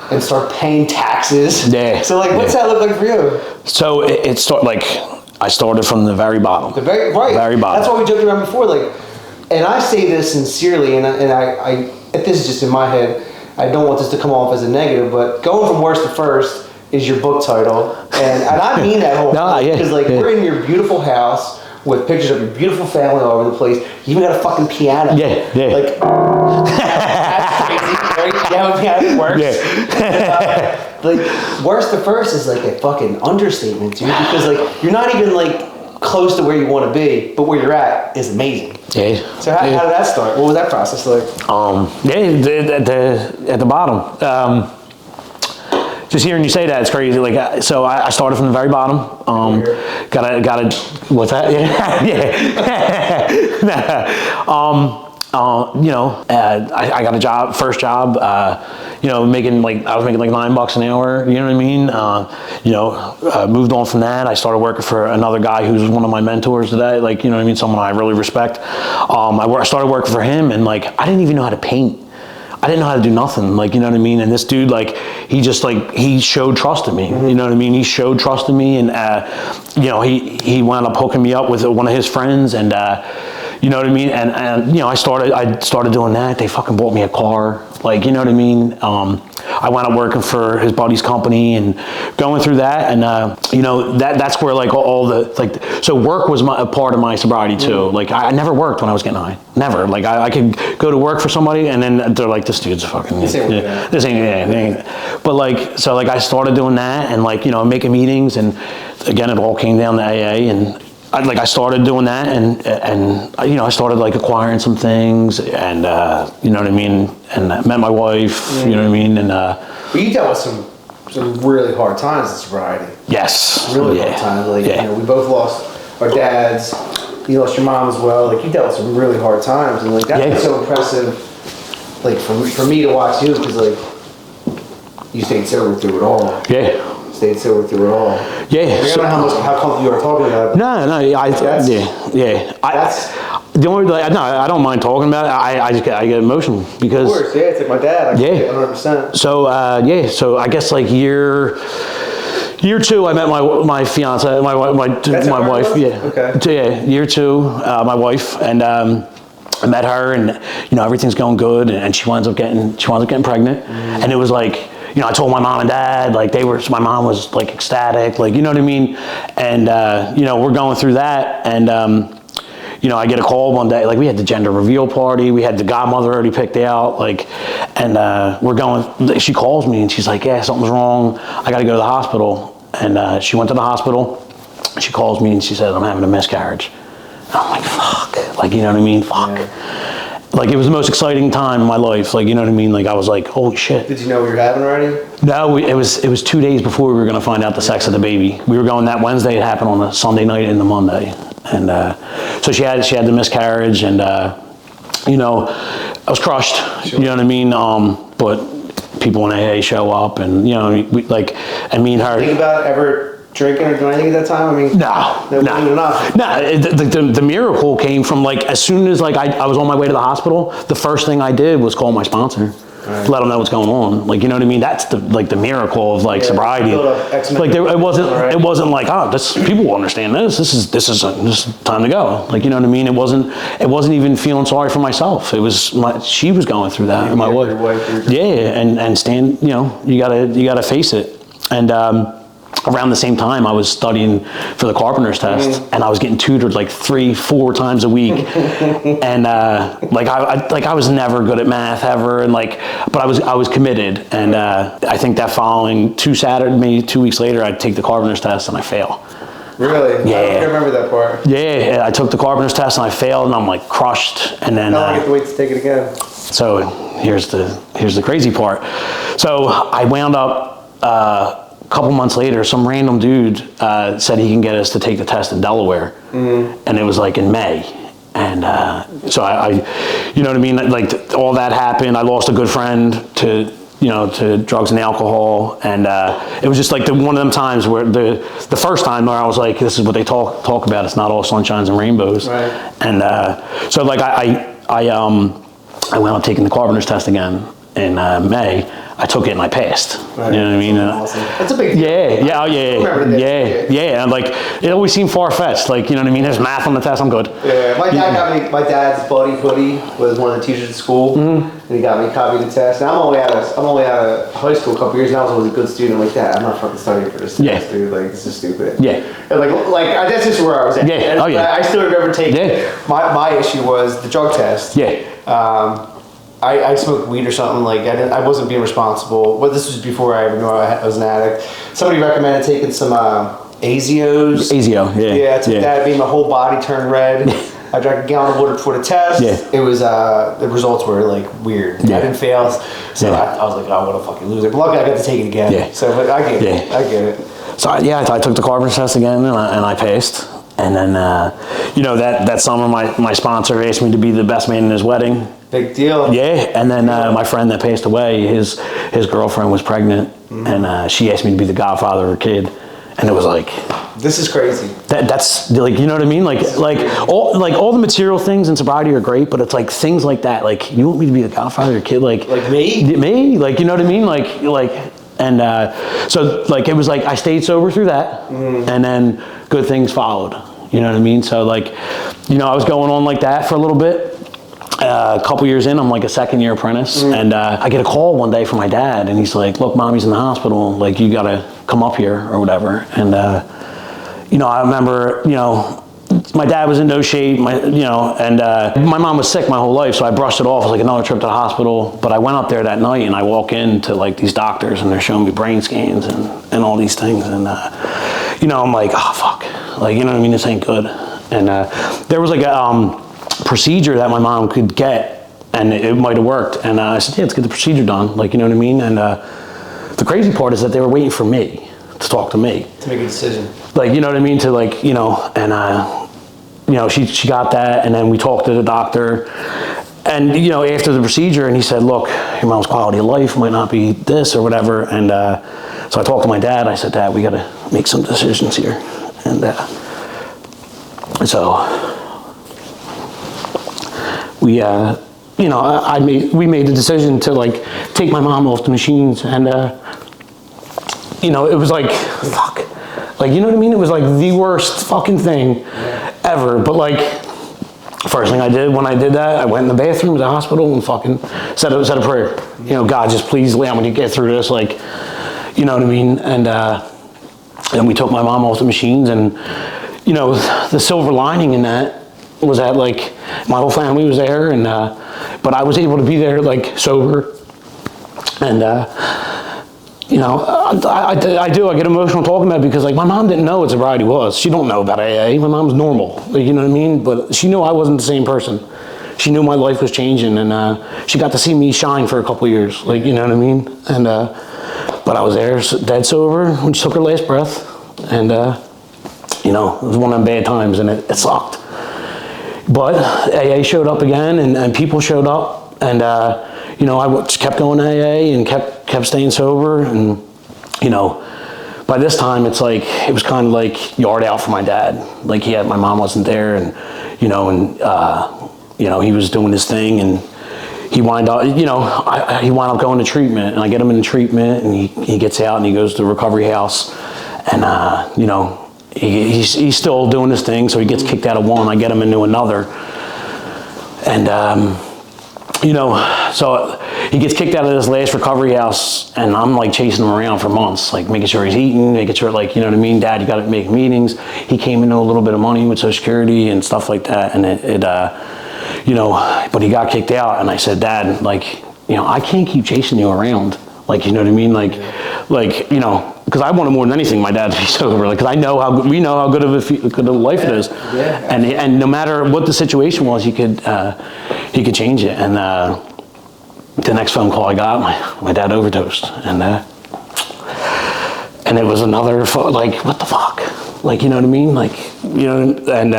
and start paying taxes. Yeah. So like, what's that look like for you? So it started like I started from the very bottom. The very Very bottom. That's why we joked around before, like, and I say this sincerely, and I this is just in my head. I don't want this to come off as a negative, but going from worst to first is your book title, and I mean that whole because we're in your beautiful house with pictures of your beautiful family all over the place. You even got a fucking piano. Yeah. Like, that's crazy, right? You have a piano that works. Yeah. Like, worst to first is like a fucking understatement, dude, because like, you're not even like close to where you want to be, but where you're at is amazing. Yeah. So how did that start? What was that process like? At the bottom. Just hearing you say that, it's crazy. Like, so I started from the very bottom. Gotta, what's that? I got a job, first job, making like, I was making like $9 an hour, you know what I mean? Moved on from that. I started working for another guy who's one of my mentors today, like, you know what I mean? Someone I really respect. I started working for him, and like, I didn't even know how to paint. I didn't know how to do nothing, like, you know what I mean? And this dude, like, he showed trust in me, you know what I mean? He showed trust in me, and, he wound up hooking me up with one of his friends, and, you know what I mean? And I started doing that. They fucking bought me a car, like, you know what I mean? I wound up working for his buddy's company and going through that, and that's where like all the like. So work was a part of my sobriety too. Like I never worked when I was getting high. Never. Like I could go to work for somebody, and then they're like, "This dude's fucking." This ain't. But like, so like I started doing that, and like making meetings, and again it all came down to AA, and I started doing that, and I started like acquiring some things, and you know what I mean, and I met my wife, you know what I mean, and but you dealt with some really hard times in sobriety. Yes, really hard times. Like we both lost our dads. You lost your mom as well. Like you dealt with some really hard times, and like that's so impressive. Like for me to watch you, because like you stayed sober through it all. Yeah. Stayed sober through it all. Yeah. I don't know how comfortable you are talking about it. No. I don't mind talking about it. I get emotional because. Of course, yeah. It's like my dad. 100%. So so I guess like year 2, I met my fiance, my wife. Yeah. Okay. So yeah, year 2, my wife, and I met her, and everything's going good, and she winds up getting pregnant, and it was like. I told my mom and dad, like my mom was like ecstatic, like, you know what I mean? And, we're going through that, and, I get a call one day, like we had the gender reveal party, we had the godmother already picked out, like, and she calls me and she's like, yeah, something's wrong, I gotta go to the hospital. And she went to the hospital, she calls me and she says, I'm having a miscarriage. And I'm like, fuck, like, you know what I mean? Fuck. Yeah. Like, it was the most exciting time in my life. Like, you know what I mean? Like, I was like, holy shit. Did you know what you were having already? No, it was 2 days before we were going to find out the sex of the baby. We were going that Wednesday. It happened on a Sunday night and the Monday. And so she had the miscarriage, and, I was crushed. Sure. You know what I mean? But people in AA show up, and, me and her. Think about ever drinking or doing anything at that time? I mean, no. The miracle came from like as soon as like I was on my way to the hospital, the first thing I did was call my sponsor, let them know what's going on. Like, you know what I mean? That's the miracle of like sobriety. Like it wasn't like, oh, people will understand this. This is time to go. Like, you know what I mean? It wasn't even feeling sorry for myself. It was she was going through that. My wife. And stand. You gotta face it. And around the same time, I was studying for the carpenter's test, and I was getting tutored like 3-4 times a week, and I was never good at math ever, and but I was committed, and I think that following 2 weeks later, I'd take the carpenter's test and I fail. Really? Yeah. I remember that part. Yeah, I took the carpenter's test and I failed, and I'm like crushed, and then. How long did you wait to take it again? So here's the crazy part. So I wound up, a couple months later, some random dude said he can get us to take the test in Delaware. And it was like in May. And so I, you know what I mean? Like all that happened. I lost a good friend to drugs and alcohol. And it was just like one of them times where the first time where I was like, this is what they talk about. It's not all sunshines and rainbows. Right. And so like I wound up taking the carpenter's test again in May. I took it and I passed. Right. You know what I mean? Awesome. That's a big deal. Yeah. And like it always seemed far fetched. Like, you know what I mean? There's math on the test. I'm good. Yeah. My dad's buddy Hoodie was one of the teachers at school, and he got me copied the test. And I'm only out of high school a couple years now. So I was a good student. I'm like, Dad, I'm not fucking studying for this test, dude. Like, this is stupid. Yeah. And like that's just where I was at. Yeah. And I still remember taking. My issue was the drug test. Yeah. I smoked weed or something, like I wasn't being responsible. But this was before I ever knew I was an addict. Somebody recommended taking some Azios. Azio, yeah. Yeah, I took that, made my whole body turn red. I drank a gallon of water before the test. Yeah. It was, the results were like weird. Yeah. I didn't fail, so I was like, oh, what a fucking loser. But luckily I got to take it again. Yeah. So but I get it. I get it. So I took the carpenter's test again and I passed. And then, that summer my sponsor asked me to be the best man in his wedding. Big deal. Yeah, and then my friend that passed away, his girlfriend was pregnant, and she asked me to be the godfather of her kid, and it was like, this is crazy. That's like, you know what I mean? Like all the material things in sobriety are great, but it's like things like that. Like, you want me to be the godfather of your kid? Like me? Like, you know what I mean? So like it was like I stayed sober through that, and then good things followed. You know what I mean? So like, I was going on like that for a little bit. A couple years in, I'm like a second-year apprentice, and I get a call one day from my dad, and he's like, "Look, Mommy's in the hospital. Like, you gotta come up here or whatever." And I remember, my dad was in no shape, and my mom was sick my whole life, so I brushed it off as like another trip to the hospital. But I went up there that night, and I walk into like these doctors, and they're showing me brain scans and all these things, and I'm like, oh fuck, like, you know what I mean? This ain't good. And there was like a procedure that my mom could get, and it might have worked. And I said, yeah, let's get the procedure done. Like, you know what I mean? And the crazy part is that they were waiting for me to talk to me. To make a decision. Like, you know what I mean? To like, and she got that, and then we talked to the doctor. And, after the procedure, and he said, look, your mom's quality of life might not be this or whatever. And so I talked to my dad. I said, Dad, we got to make some decisions here. And so we, we made the decision to like take my mom off the machines, and it was like, fuck, like, you know what I mean? It was like the worst fucking thing ever. But like, first thing I did when I did that, I went in the bathroom at the hospital and fucking said a prayer. God, just please allow me to get through this. Like, you know what I mean? And we took my mom off the machines, and the silver lining in that was that like my whole family was there, and but I was able to be there like sober, and I get emotional talking about it, because like my mom didn't know what sobriety was. She don't know about AA. My mom's normal, you know what I mean? But she knew I wasn't the same person. She knew my life was changing, and she got to see me shine for a couple of years, like, you know what I mean? And but I was there dead sober when she took her last breath, and it was one of them bad times, and it sucked. But AA showed up again, and people showed up, and I just kept going to AA and kept staying sober, and by this time it's like it was kind of like yard out for my dad. Like my mom wasn't there, and he was doing his thing, and he wound up he wound up going to treatment, and I get him in treatment, and he gets out and he goes to the recovery house, and he's still doing his thing, so he gets kicked out of one. I get him into another, and so he gets kicked out of this last recovery house, and I'm like chasing him around for months, like making sure he's eating, making sure, like, you know what I mean, Dad, you got to make meetings. He came into a little bit of money with Social Security and stuff like that, and but he got kicked out, and I said, Dad, like, I can't keep chasing you around. Like, you know what I mean? Because I wanted more than anything my dad to be sober. Like, because we know how good of a life it is. Yeah. And no matter what the situation was, he could change it. And the next phone call I got, my dad overdosed, and it was another, like, what the fuck? Like, you know what I mean? Like, you know, and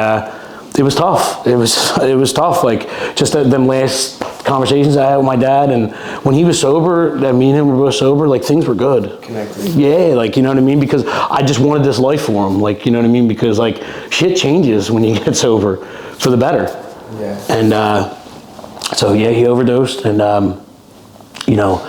it was tough. It was tough. Like, just them last conversations I had with my dad, and when he was sober, that me and him were both sober, like, things were good. Connected. Yeah, like, you know what I mean? Because I just wanted this life for him, like, you know what I mean? Because, like, shit changes when you get sober for the better. Yeah. And so, yeah, he overdosed, and, you know,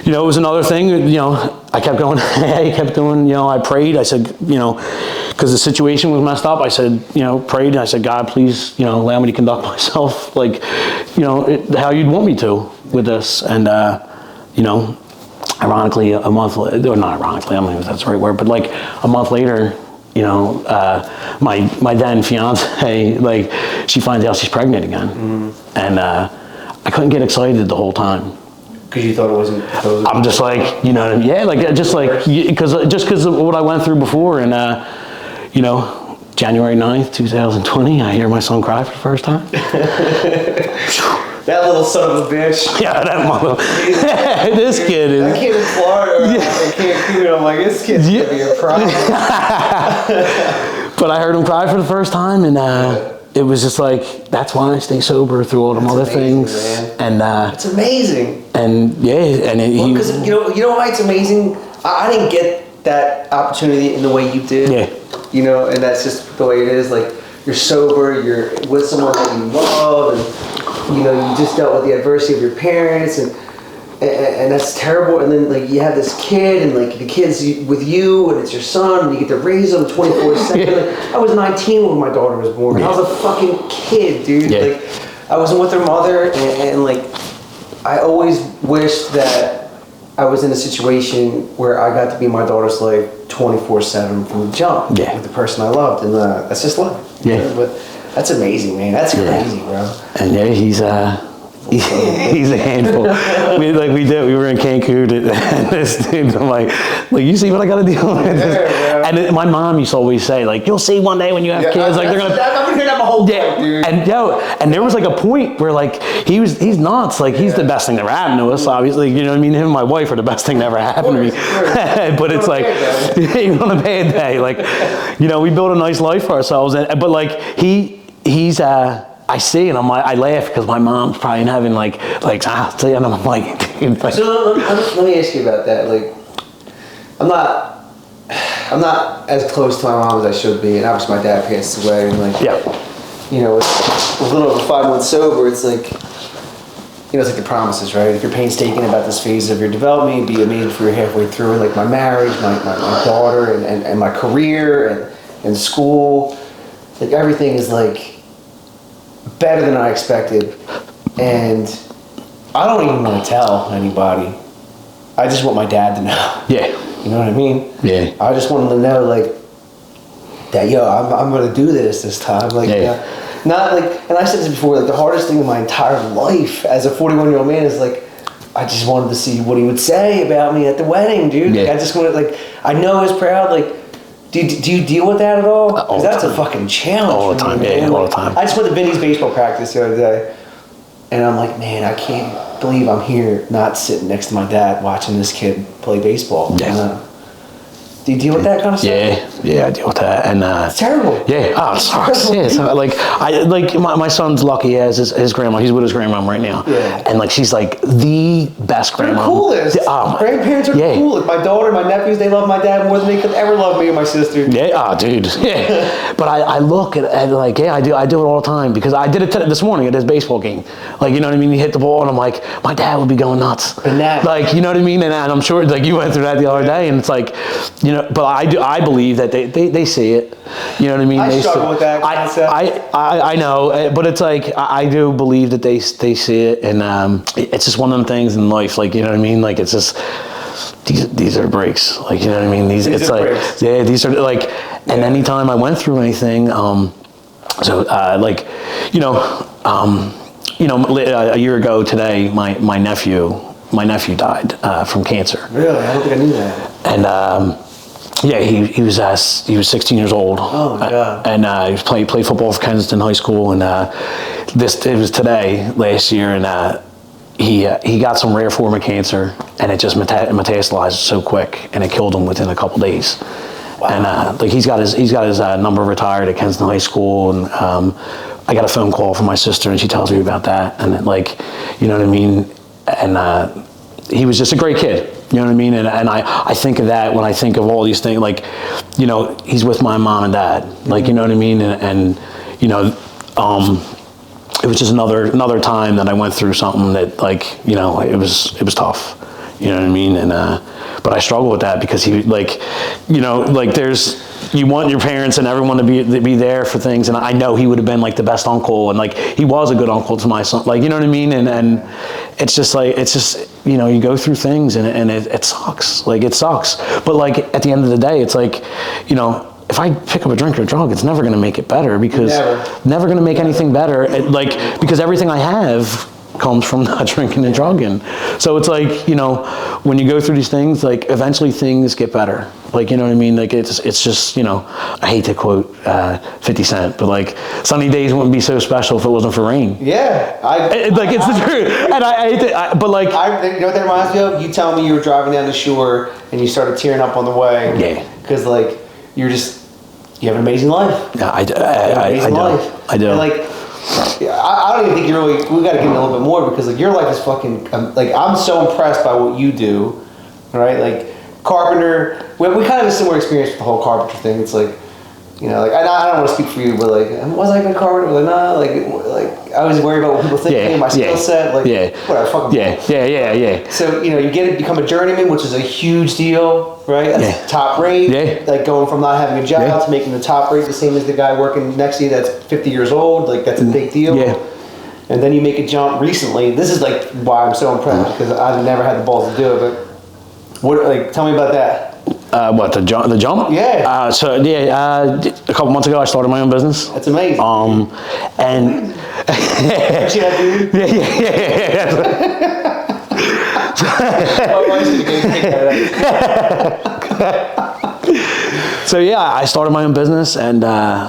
it was another thing, you know, I kept going, I kept doing, you know, I prayed, I said, you know, because the situation was messed up, I said, you know, prayed, and I said, God, please, you know, allow me to conduct myself, like, you know, how you'd want me to with this. And, you know, ironically, a month later, or not ironically, I don't know if that's the right word, but like a month later, you know, my then fiance, like, she finds out she's pregnant again. Mm-hmm. And I couldn't get excited the whole time. Because you thought it wasn't. I'm just like, you know, yeah, like, just like, because of what I went through before, and you know, January 9th, 2020, I hear my son cry for the first time. That little son of a bitch. Yeah, that mother. This kid is. That kid in Florida, I can't do it. I'm like, this kid's gonna be a problem. But I heard him cry for the first time, and it was just like, that's why I stay sober through all them other things. Man. And it's amazing. And yeah, and because you know why it's amazing? I didn't get that opportunity in the way you did. Yeah. You know, and that's just the way it is. Like, you're sober, you're with someone that you love, and you know, you just dealt with the adversity of your parents, and that's terrible. And then, like, you have this kid, and like the kid's with you, and it's your son, and you get to raise them 24/7. Yeah. Like, I was 19 when my daughter was born. Yeah. I was a fucking kid, dude. Yeah. Like, I wasn't with her mother, and like, I always wished that I was in a situation where I got to be my daughter's life 24/7 from the jump. Yeah. With the person I loved, and that's just love. Yeah. You know? But that's amazing, man. That's crazy, bro. And yeah, he's a handful. We were in Cancun, and this dude, I'm like, you see what I got to deal with? Yeah, and my mom used to always say, like, you'll see one day when you have kids, like, they're gonna. I've been hearing that my whole life, dude. And there was like a point where, like, he's nuts, like, he's the best thing that ever happened to us, obviously, you know what I mean? Him and my wife are the best thing that ever happened to me. But it's like, even on a bad day, like, you know, we built a nice life for ourselves, but like, he's I see, and I laugh because my mom's probably having like, and I'm like, dude, like. So let me ask you about that. Like, I'm not as close to my mom as I should be, and obviously my dad passed away, and like, you know, with a little over 5 months sober, it's like, you know, it's like the promises, right? If you're painstaking about this phase of your development, be amazing if you're halfway through, like my marriage, my daughter, and my career, and school, like everything is like better than I expected, and I don't even want to tell anybody. I just want my dad to know. Yeah. You know what I mean? Yeah. I just want him to know, like, that, I'm going to do this time. Like, not like, and I said this before, like, the hardest thing in my entire life as a 41-year-old man is, like, I just wanted to see what he would say about me at the wedding, dude. Yeah. Like, I just wanted, like, I know he's proud, like, do you deal with that at all? Because that's a fucking challenge. All the time, man. all the time. I just went to Vinny's baseball practice the other day, and I'm like, man, I can't believe I'm here not sitting next to my dad watching this kid play baseball. Yeah. Do you deal with that kind of stuff? Yeah, I deal with that, and it's terrible. Yeah, it sucks. Yeah, so, like my son's lucky he has his grandma. He's with his grandma right now. Yeah. And like she's like the best grandma. They're the coolest. Grandparents are cool. Like my daughter, my nephews, they love my dad more than they could ever love me and my sister. Yeah, dude. Yeah. But I look at like, I do it all the time because I did it this morning at his baseball game. Like, you know what I mean? He hit the ball, and I'm like, my dad would be going nuts. And that, like, you know what I mean? And I'm sure like you went through that the other day, and it's like, you know. But I believe that they see it. You know what I mean? I struggle with that concept. I know, but it's like I do believe that they see it, and it's just one of them things in life. Like, you know what I mean? Like, it's just these are breaks. Like, you know what I mean? These are breaks. Yeah, these are like. And anytime I went through anything, like, a year ago today, my nephew died from cancer. Really? I don't think I knew that. And he was 16 years old. Oh my God! And he played football for Kensington High School, and it was today last year, and he got some rare form of cancer, and it just metastasized so quick, and it killed him within a couple days. Wow. And like he's got his number retired at Kensington High School, and I got a phone call from my sister, and she tells me about that, and like, you know what I mean, and he was just a great kid, you know what I mean, and I think of that when I think of all these things, like, you know, he's with my mom and dad, like, you know what I mean, and you know, it was just another time that I went through something that, like, you know, it was tough, you know what I mean, and but I struggle with that because he, like, you know, like you want your parents and everyone to be there for things, and I know he would have been like the best uncle, and like he was a good uncle to my son, like, you know what I mean, and it's just you know, you go through things and it sucks, like it sucks, but like at the end of the day, it's like, you know, if I pick up a drink or a drug, it's never going to make it better, because never going to make anything better, like, because everything I have comes from not drinking and drugging. So it's like, you know, when you go through these things, like eventually things get better. Like, you know what I mean? Like it's just, you know, I hate to quote 50 Cent, but like sunny days wouldn't be so special if it wasn't for rain. Yeah. Like it's the truth. And I hate it, but like. You know what that reminds me of? You tell me you were driving down the shore and you started tearing up on the way. Yeah. Because like, you have an amazing life. Yeah, I do. I do. And like, I don't even think we got to get into a little bit more, because like your life is fucking, like I'm so impressed by what you do, right? Like carpenter, we kind of have a similar experience with the whole carpenter thing. It's like, you know, like I don't want to speak for you, but like, was I a good carpenter? Like, nah, like I was worried about what people think of my skill set. Like, whatever, fuck them. Yeah. So, you know, become a journeyman, which is a huge deal, right? That's top rate. Yeah. Like going from not having a job to making the top rate the same as the guy working next to you that's 50 years old. Like that's a big deal. Yeah. And then you make a jump recently. This is like why I'm so impressed, because I've never had the balls to do it. But tell me about that. What, the jump? Yeah. A couple months ago I started my own business. That's amazing. And yeah, dude. Yeah. So yeah, I started my own business, and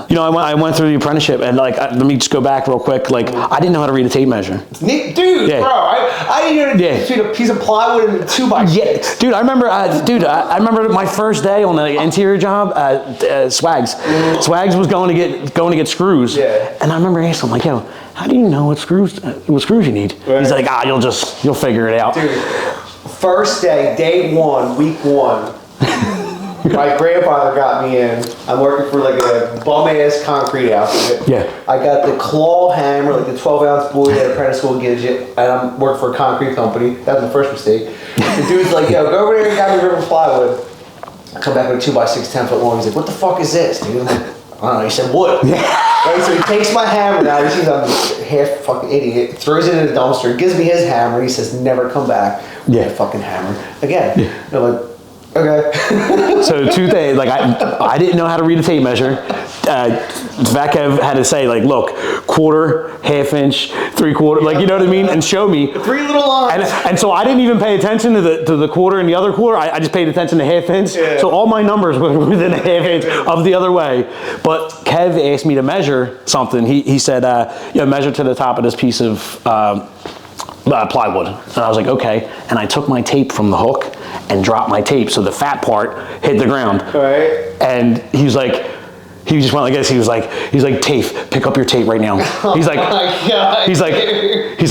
you know, I went through the apprenticeship, and like, let me just go back real quick. Like, I didn't know how to read a tape measure. Dude, bro, I didn't know between a piece of plywood and a 2x6. Yeah, dude, I remember my first day on the interior job. Swags was going to get screws. Yeah. And I remember asking him, like, yo, how do you know what screws you need? Right. He's like, you'll figure it out. Dude, first day one, week one. My grandfather got me in. I'm working for like a bum-ass concrete outfit. Yeah. I got the claw hammer, like the 12-ounce boy at apprentice school gives you, and I'm working for a concrete company. That was the first mistake. The dude's like, yo, go over there and grab me river plywood. I come back with a 2x6, 10 foot long. He's like, what the fuck is this, dude? I'm like, I don't know. He said, wood. Right, so he takes my hammer now. He sees I'm a half fucking idiot. Throws it in the dumpster. Gives me his hammer. And he says, never come back with that fucking hammer again. Yeah. And I'm like, okay. So 2 days, like I didn't know how to read a tape measure. Vakev had to say, like, look, quarter, half inch, 3/4, like, you know what I mean, and show me 3 little lines. And so I didn't even pay attention to the quarter and the other quarter. I just paid attention to half inch. Yeah. So all my numbers were within a half inch of the other way. But Kev asked me to measure something. He said, measure to the top of this piece of plywood. And I was like, okay. And I took my tape from the hook and dropped my tape, so the fat part hit the ground. Right. And he just went like this. He was like, Taffe, pick up your tape right now. He's like, oh my God. He's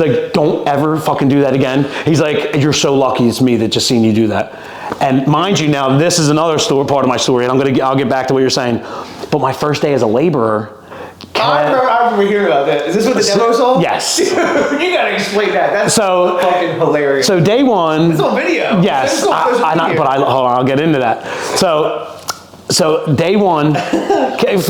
like, don't ever fucking do that again. He's like, you're so lucky it's me that just seen you do that. And mind you, now this is another part of my story, and I'll get back to what you're saying. But my first day as a laborer, I remember hearing about that. Is this what the demo saw? Yes. You gotta explain that. That's so fucking hilarious. So day one. It's on video. Yes. Hold on, I'll get into that. So day one, Kev's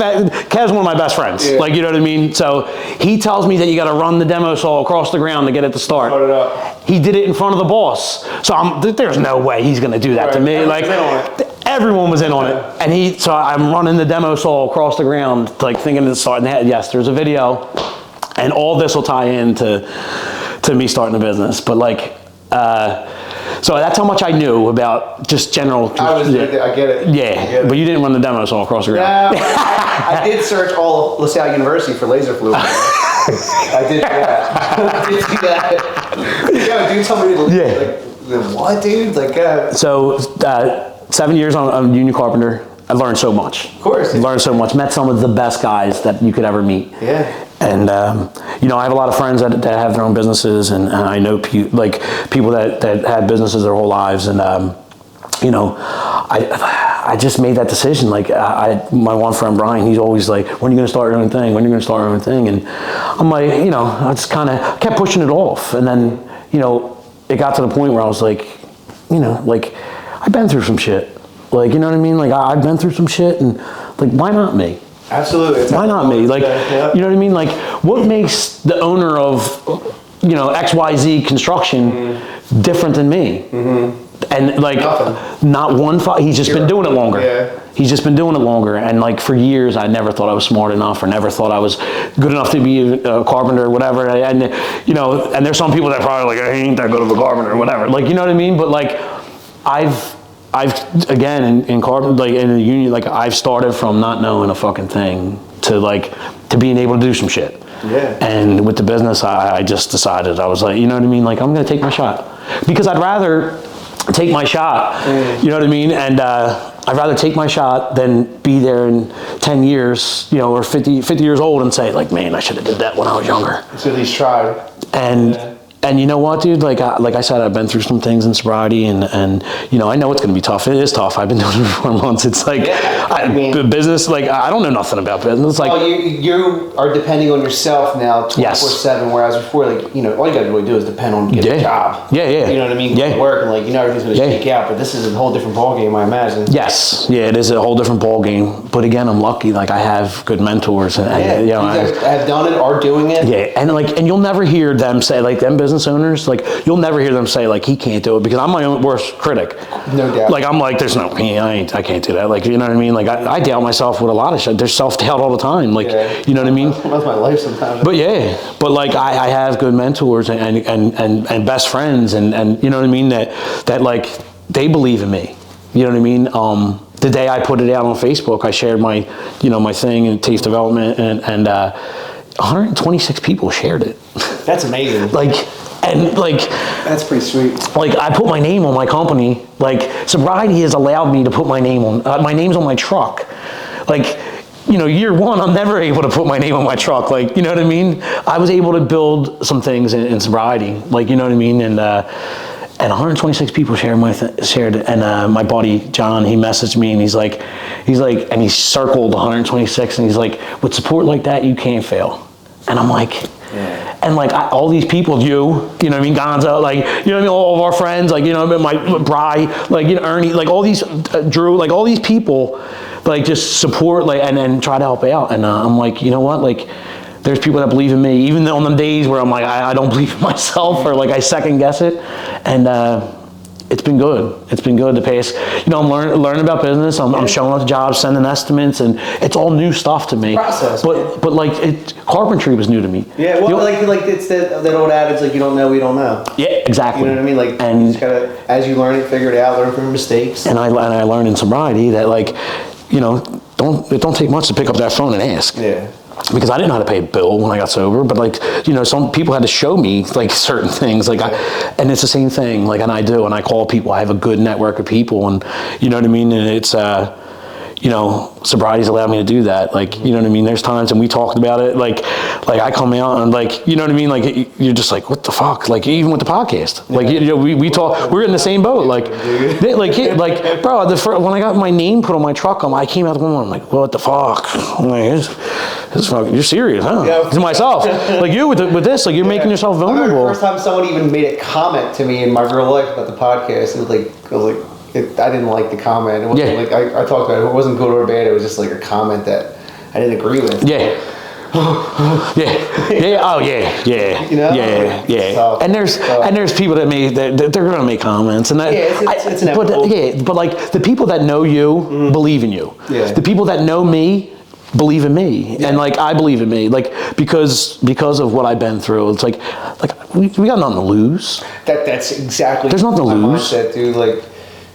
one of my best friends. Yeah. Like, you know what I mean? So he tells me that you got to run the demo saw across the ground to get it to start. Put it up. He did it in front of the boss. So there's no way he's going to do that to me. Like, everyone was in on it. And so I'm running the demo saw across the ground, like thinking it's starting. Yes, there's a video. And all this will tie into me starting a business. But like, so that's how much I knew about just general. I get it. Yeah, but you didn't run the demo saw across the ground. No, I did search all of LaSalle University for laser fluid. I did that. I did see that. Yeah, dude told me to like, what, dude? Like, So, 7 years on Union Carpenter. I learned so much. Of course. Learned so much. Met some of the best guys that you could ever meet. Yeah. And, you know, I have a lot of friends that have their own businesses, and I know people that had businesses their whole lives. And, you know, I just made that decision. Like, my one friend, Brian, he's always like, when are you going to start your own thing? When are you going to start your own thing? And I'm like, you know, I just kind of kept pushing it off. And then, you know, it got to the point where I was like, you know, like, I've been through some shit. Like, you know what I mean? Like, I've been through some shit, and like, why not me? Absolutely. Why not me? Like, you know what I mean? Like, what makes the owner of, you know, XYZ Construction different than me? And like, not one, he's just been doing it longer. Yeah. He's just been doing it longer. And like, for years, I never thought I was smart enough, or never thought I was good enough to be a carpenter or whatever. And, you know, and there's some people that probably like, I ain't that good of a carpenter or whatever. Like, you know what I mean? But like, I've again, in carpenter, like in the union, like I've started from not knowing a fucking thing to being able to do some shit. Yeah. And with the business, I just decided, I was like, you know what I mean? Like, I'm going to take my shot, because I'd rather take my shot, you know what I mean? And I'd rather take my shot than be there in 10 years, you know, or 50 years old and say like, man, I should have did that when I was younger. So at least tried. And you know what, dude? Like I said, I've been through some things in sobriety, and you know, I know it's going to be tough. It is tough. I've been doing it for 4 months. It's like, business. Like, I don't know nothing about business. Like, you are depending on yourself now 24/7. Whereas before, like, you know, all you got to really do is depend on getting a job. Yeah. You know what I mean? Work, and like, you know, everything's going to shake out. But this is a whole different ballgame, I imagine. Yes. Yeah, it is a whole different ballgame. But again, I'm lucky. Like, I have good mentors, and you know, you guys have done it, are doing it. Yeah, and you'll never hear them say, like, them business owners, like, you'll never hear them say like, he can't do it, because I'm my own worst critic. No doubt. Like, I'm like, there's no, I can't do that. Like, you know what I mean? Like, I doubt myself with a lot of shit. There's self-doubt all the time. Like, you know what I mean? That's my life sometimes. But like, I have good mentors and best friends, and you know what I mean? That like, they believe in me. You know what I mean? The day I put it out on Facebook, I shared my thing in taste development, and 126 people shared it. That's amazing. That's pretty sweet. Like, I put my name on my company. Like, sobriety has allowed me to put my name on, my name's on my truck. Like, you know, year one, I'm never able to put my name on my truck. Like, you know what I mean? I was able to build some things in sobriety. Like, you know what I mean? And 126 people shared it. And my buddy John, he messaged me, and he's like, and he circled 126, and he's like, with support like that, you can't fail. And I'm like, and like, all these people, you know what I mean, Gonzo, like, you know what I mean, all of our friends, like, you know, my Bry, like, you know, Ernie, like, all these, Drew, like, all these people, like, just support, like, and try to help out. And I'm like, you know what, like, there's people that believe in me, even on them days where I'm like, I don't believe in myself, or like, I second guess it. And it's been good. It's been good to pass. You know, I'm learning about business. I'm showing up to jobs, sending estimates, and it's all new stuff to me. Process. But like, carpentry was new to me. Yeah, well, like it's that old adage, like, you don't know, we don't know. Yeah, exactly. You know what I mean? Like, and you just gotta, as you learn it, figure it out, learn from your mistakes. And I learned in sobriety that, like, you know, it don't take much to pick up that phone and ask. Yeah. Because I didn't know how to pay a bill when I got sober, but like, you know, some people had to show me like certain things, like, and it's the same thing, like, and I call people, I have a good network of people, and you know what I mean, and it's, you know, sobriety's allowed me to do that, like, you know what I mean, there's times, and we talked about it, like I come out and like, you know what I mean, like, you're just like, what the fuck, like, even with the podcast, like, you know, we talk, we're in the same boat, like, bro, when I got my name put on my truck, I came out the window, I'm like, what the fuck, I'm like, this fucking, you're serious, huh? Yeah. To myself, like, you with this, like, you're making yourself vulnerable. The first time someone even made a comment to me in my real life about the podcast, it was like, I didn't like the comment. It wasn't like, I talked about it. It wasn't good or bad. It was just like a comment that I didn't agree with. Yeah. Oh yeah. You know? Yeah. So, and there's people that they're gonna make comments, and that, it's inevitable. But like, the people that know you believe in you. Yeah. The people that know me believe in me, and like, I believe in me, like, because of what I've been through. It's like we got nothing to lose. That's exactly. There's nothing to lose. Mindset, dude. Like,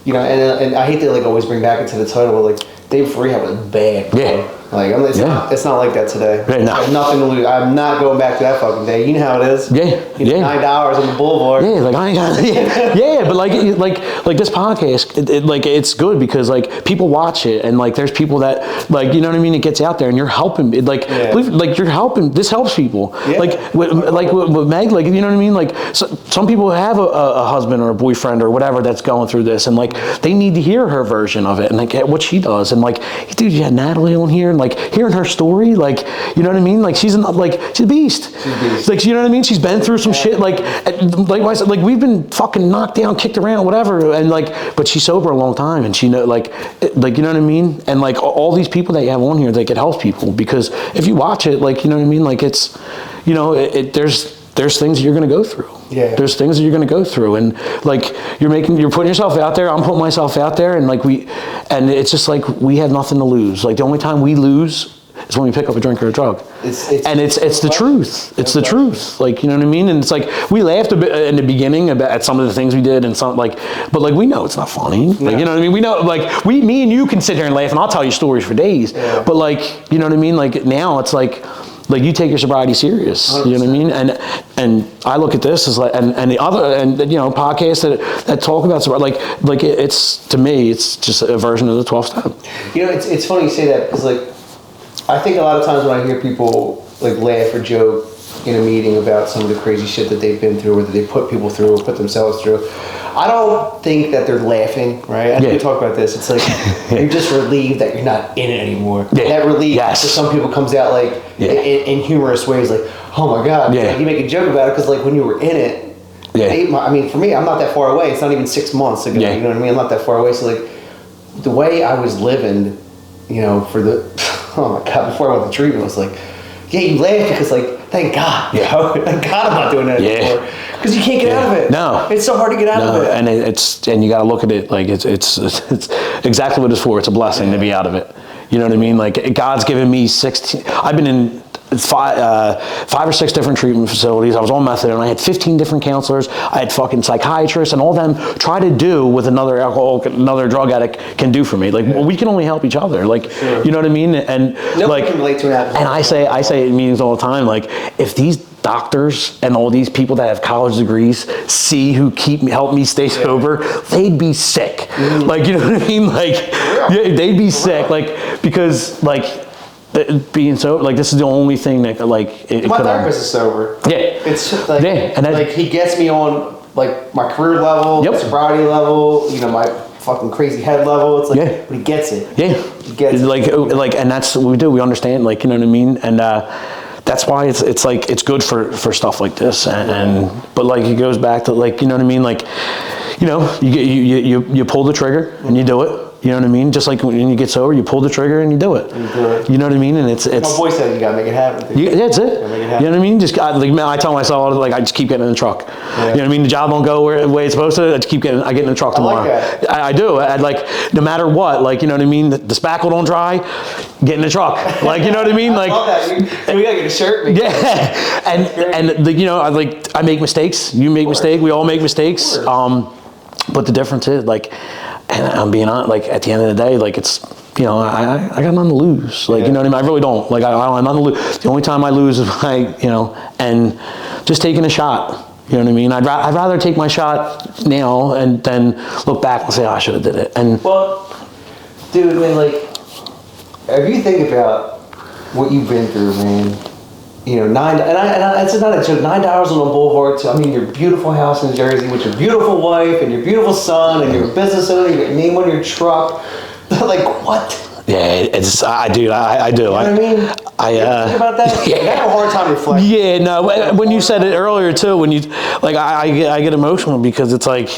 you know, and I hate to like always bring back into the title, but like, Dave Rehab was bad. Bro. Yeah. Like, it's not like that today. Yeah, no. I have nothing to lose. I'm not going back to that fucking day. You know how it is. Yeah, you know, yeah. $9 on the boulevard. Yeah, like I ain't got. Yeah, but like this podcast, like it's good because like people watch it and like there's people that like, you know what I mean. It gets out there and you're helping. Like you're helping. This helps people. Yeah. Like with Meg, like, you know what I mean. Like some people have a husband or a boyfriend or whatever that's going through this, and like they need to hear her version of it and like what she does. And like, dude, you had Natalie on here and like hearing her story, like, you know what I mean. Like she's a beast. Like, you know what I mean. She's been through some shit. Like I said, like we've been fucking knocked down, kicked around, whatever. And like, but she's sober a long time, and she know like you know what I mean. And like all these people that you have on here, like it helps people because if you watch it, like, you know what I mean. Like it's, you know, there's things you're going to go through. Yeah. There's things that you're going to go through, and like you're putting yourself out there. I'm putting myself out there, and like and it's just like we have nothing to lose. Like the only time we lose is when we pick up a drink or a drug. It's the truth. It's the truth. Like, you know what I mean? And it's like we laughed a bit in the beginning at some of the things we did and some like, but like we know it's not funny. Like, you know what I mean? We know like me and you can sit here and laugh, and I'll tell you stories for days. Yeah. But like, you know what I mean? Like now it's like you take your sobriety serious. 100%. You know what I mean? And I look at this as like and the other and you know podcasts that talk about sobriety, like it's to me it's just a version of the 12 step. You know, it's funny you say that because like I think a lot of times when I hear people like laugh or joke in a meeting about some of the crazy shit that they've been through or that they put people through or put themselves through, I don't think that they're laughing, right? As we talk about this, it's like you're just relieved that you're not in it anymore. Yeah. That relief for some people comes out like in humorous ways, like, oh my God, like, you make a joke about it because like when you were in it, I mean, for me, I'm not that far away. It's not even 6 months ago, you know what I mean? I'm not that far away. So like the way I was living, you know, for the, oh my God, before I went to treatment was like, yeah, you laugh because like, thank God, you know? Thank God I'm not doing that anymore. Because you can't get out of it. No. It's so hard to get out of it. And you got to look at it like it's exactly what it's for. It's a blessing to be out of it. You know what I mean? Like God's given me 16, I've been in 5 or 6 different treatment facilities. I was on methadone. I had 15 different counselors. I had fucking psychiatrists, and all them try to do with another another drug addict can do for me. Like we can only help each other. Like you know what I mean? And nobody can relate to it. And I say in meetings all the time, like if these doctors and all these people that have college degrees see who help me stay sober, they'd be sick. Like, you know what I mean? Like they'd be sick. Like because like. Being sober, like this is the only thing that like my therapist is sober. Yeah, it's just like and like he gets me on like my career level, sobriety level, you know, my fucking crazy head level. It's like but he gets it. Yeah, he gets it. Like, and that's what we do. We understand, like, you know what I mean, and that's why it's like it's good for stuff like this. And but like it goes back to like, you know what I mean, like, you know, you pull the trigger and you do it. You know what I mean? Just like when you get sober, you pull the trigger and you do it. You know what I mean? And it's. My boy said you gotta make it happen. That's it. You know what I mean? Just I tell myself like I just keep getting in the truck. Yeah. You know what I mean? The job don't go the way it's supposed to. I just I get in the truck tomorrow. I like that. I do. I like no matter what. Like, you know what I mean? The spackle don't dry. Get in the truck. Like, you know what I mean? Like I love that. We gotta get a shirt. Yeah. and you know, I make mistakes. You make mistakes. We all make mistakes. But the difference is like. And I'm being honest, like at the end of the day, like it's, you know, I got nothing to lose. Like, you know what I mean? I really don't. Like, I don't have nothing to lose. The only time I lose is you know, and just taking a shot. You know what I mean? I'd rather take my shot now and then look back and say, oh, I should have did it. And well, dude, man, like, if you think about what you've been through, man, you know, it's not a joke, $9 on the boulevard to, I mean, your beautiful house in Jersey with your beautiful wife and your beautiful son and your business owner, your name on your truck. Like, what? Yeah, I do. You know what I mean? Think about that? Yeah. I have a hard time reflecting. Yeah, no, when you said it earlier too, when you, like, I get emotional because it's like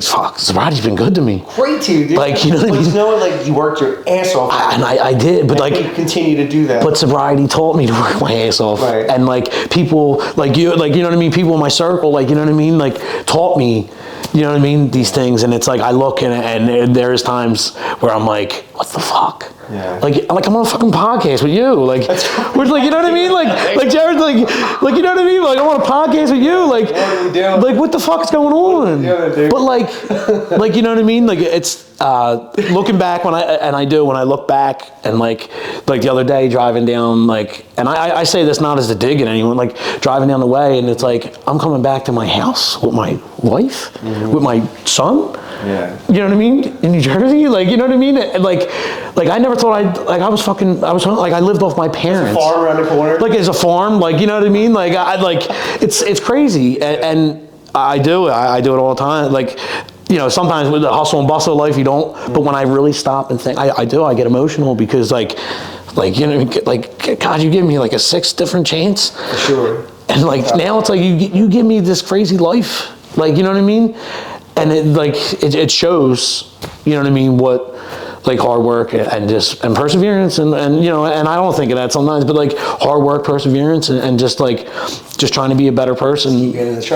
fuck, sobriety's been good to me. Great to you, dude. Like, you know what I mean? Knowing like you worked your ass off. I did, but like you continue to do that. But sobriety taught me to work my ass off. Right. And like people, like you know what I mean? People in my circle, like, you know what I mean? Like taught me, you know what I mean? These things, and it's like I look and there's times where I'm like, what the fuck? Yeah. Like I'm on a fucking podcast with you. Like, we're like, you know what I mean? Like Jared's like, you know what I mean? Like, I'm on a podcast with you. Like, What are we doing? like, what the fuck is going on? Dude? But like, you know what I mean? Like, it's looking back when I look back and like the other day driving down, like, and I say this not as a dig at anyone, like driving down the way, and it's like I'm coming back to my house with my wife, with my son. Yeah. You know what I mean? In New Jersey, like, you know what I mean? And like I never thought I lived off my parents. Farm around the corner. Like, it's a farm, like, you know what I mean? Like, it's crazy, and I do it all the time. Like, you know, sometimes with the hustle and bustle of life, you don't. But when I really stop and think, I get emotional because, like, you know, like, God, you give me like a 6 different chance. For sure. And like now it's like you give me this crazy life, like, you know what I mean? And it shows, you know what I mean, what like hard work and perseverance and you know, and I don't think of that sometimes, but like hard work, perseverance, and just trying to be a better person.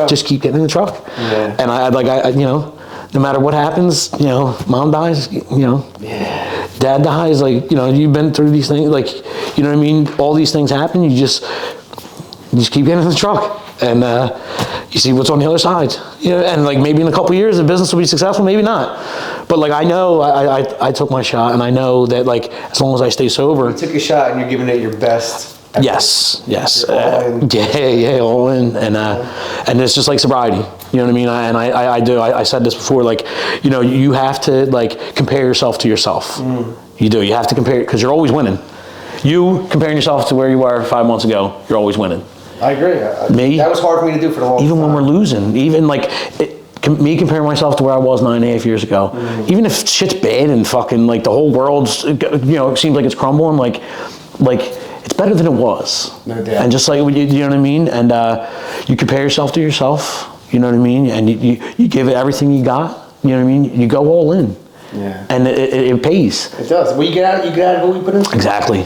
Just keep getting in the truck. Yeah. And I you know, no matter what happens, you know, mom dies, you know, dad dies, like, you know, you've been through these things, like, you know what I mean? All these things happen, you just keep getting in the truck, and you see what's on the other side. You know, and like maybe in a couple of years the business will be successful, maybe not. But like I know I took my shot, and I know that like as long as I stay sober. You took a shot and you're giving it your best. Yes. All in. Yeah, all in, and it's just like sobriety. You know what I mean? I said this before, like, you know, you have to like compare yourself to yourself. You do. You have to compare, because you're always winning. You comparing yourself to where you were 5 months ago, you're always winning. I agree. That was hard for me to do for the longest Even time. when we're losing, even like me comparing myself to where I was 9.5 years ago, even if shit's bad and fucking like the whole world's, you know, it seems like it's crumbling, like it's better than it was. No doubt. And just like, you know what I mean? And you compare yourself to yourself, you know what I mean? And you give it everything you got, you know what I mean? You go all in. Yeah. And it pays. It does. Well, you get out of what you put into it. Exactly.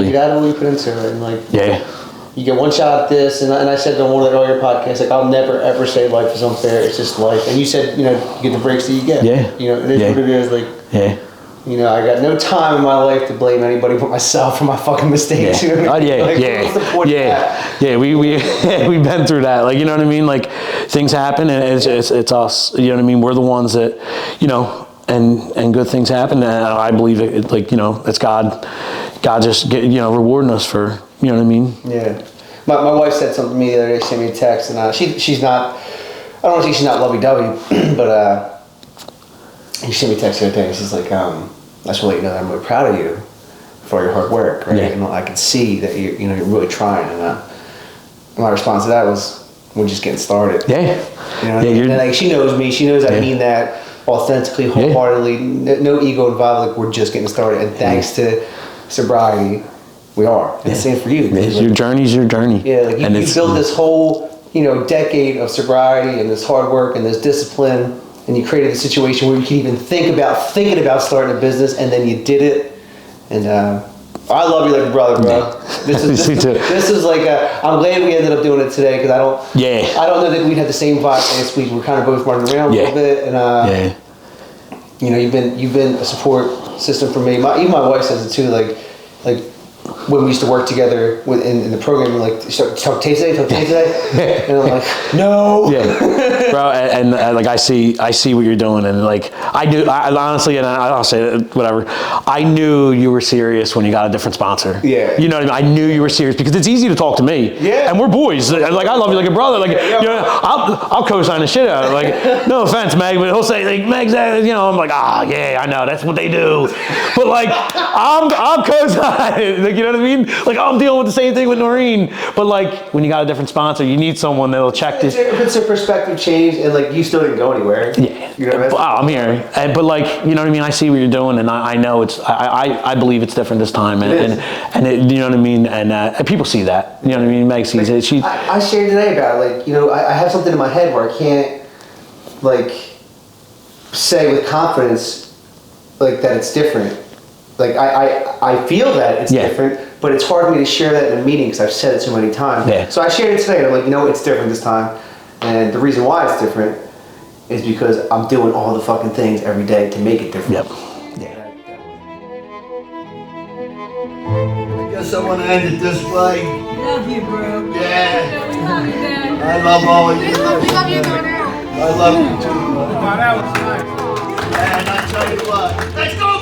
You get out of what you put into it, and like. Yeah. You get one shot at this, and I said on one of the earlier podcasts, like, I'll never ever say life is unfair. It's just life. And you said, you know, you get the breaks that you get. Yeah. You know, it is what it is. Like, yeah. You know, I got no time in my life to blame anybody but myself for my fucking mistakes. Yeah. You know what I mean? What's the point of that? Yeah. We've been through that. Like, you know what I mean? Like, things happen, and it's us. You know what I mean? We're the ones that, you know, and good things happen. And I believe it, like, you know, it's God just rewarding us for, you know what I mean? Yeah. My wife said something to me the other day. She sent me a text, and she's not. I don't want to say she's not lovey-dovey, but she sent me a text the other day. And she's like, I just want to let you know that I'm really proud of you for your hard work, right? Yeah. And I can see that you're really trying. And my response to that was, we're just getting started. Yeah. You know, and like, she knows me. She knows I mean that authentically, wholeheartedly. No ego involved. Like, we're just getting started, and thanks to sobriety, we are. And the same for you. Your journey's your journey. Yeah, like you built this whole, you know, decade of sobriety and this hard work and this discipline, and you created a situation where you can even thinking about starting a business, and then you did it. And I love you like a brother, bro. Yeah. This is like I'm glad we ended up doing it today, because I don't know that we'd have the same vibe last week. We're kind of both running around a little bit, and you know, you've been a support system for me. Even my wife says it too. Like when we used to work together in the program, we're like, talk tape today, and I'm like, no. Yeah, bro, and like I see what you're doing, and like I honestly, and I'll say it, whatever. I knew you were serious when you got a different sponsor. Yeah. You know what I mean? I knew you were serious, because it's easy to talk to me. Yeah. And we're boys. Like, I love you like a brother. Like, you know, I'll co-sign the shit out of it. Like, no offense, Meg, but he'll say, like, Meg's that, you know, I'm like, yeah, I know, that's what they do. But like, I'm co-signing. Like, you know what I mean? Like, I'm dealing with the same thing with Noreen. But like, when you got a different sponsor, you need someone that'll check this. It's a perspective change, and like, you still didn't go anywhere. Yeah. You know what I mean? Wow, I'm here. But like, you know what I mean? I see what you're doing, and I know I believe it's different this time. And it, you know what I mean? And people see that. You know what I mean? Meg sees it. I shared today about it. Like, you know, I have something in my head where I can't, like, say with confidence, like, that it's different. Like, I feel that it's different, but it's hard for me to share that in a meeting because I've said it so many times. Yeah. So I shared it today, and I'm like, you know, it's different this time. And the reason why it's different is because I'm doing all the fucking things every day to make it different. Yep. Yeah. guess I want to end it this way. Love you, bro. Yeah. We love you, Dad. I love all of you. We love you, Darnell. I love you too. Wow, that was nice. And I tell you what, let's go.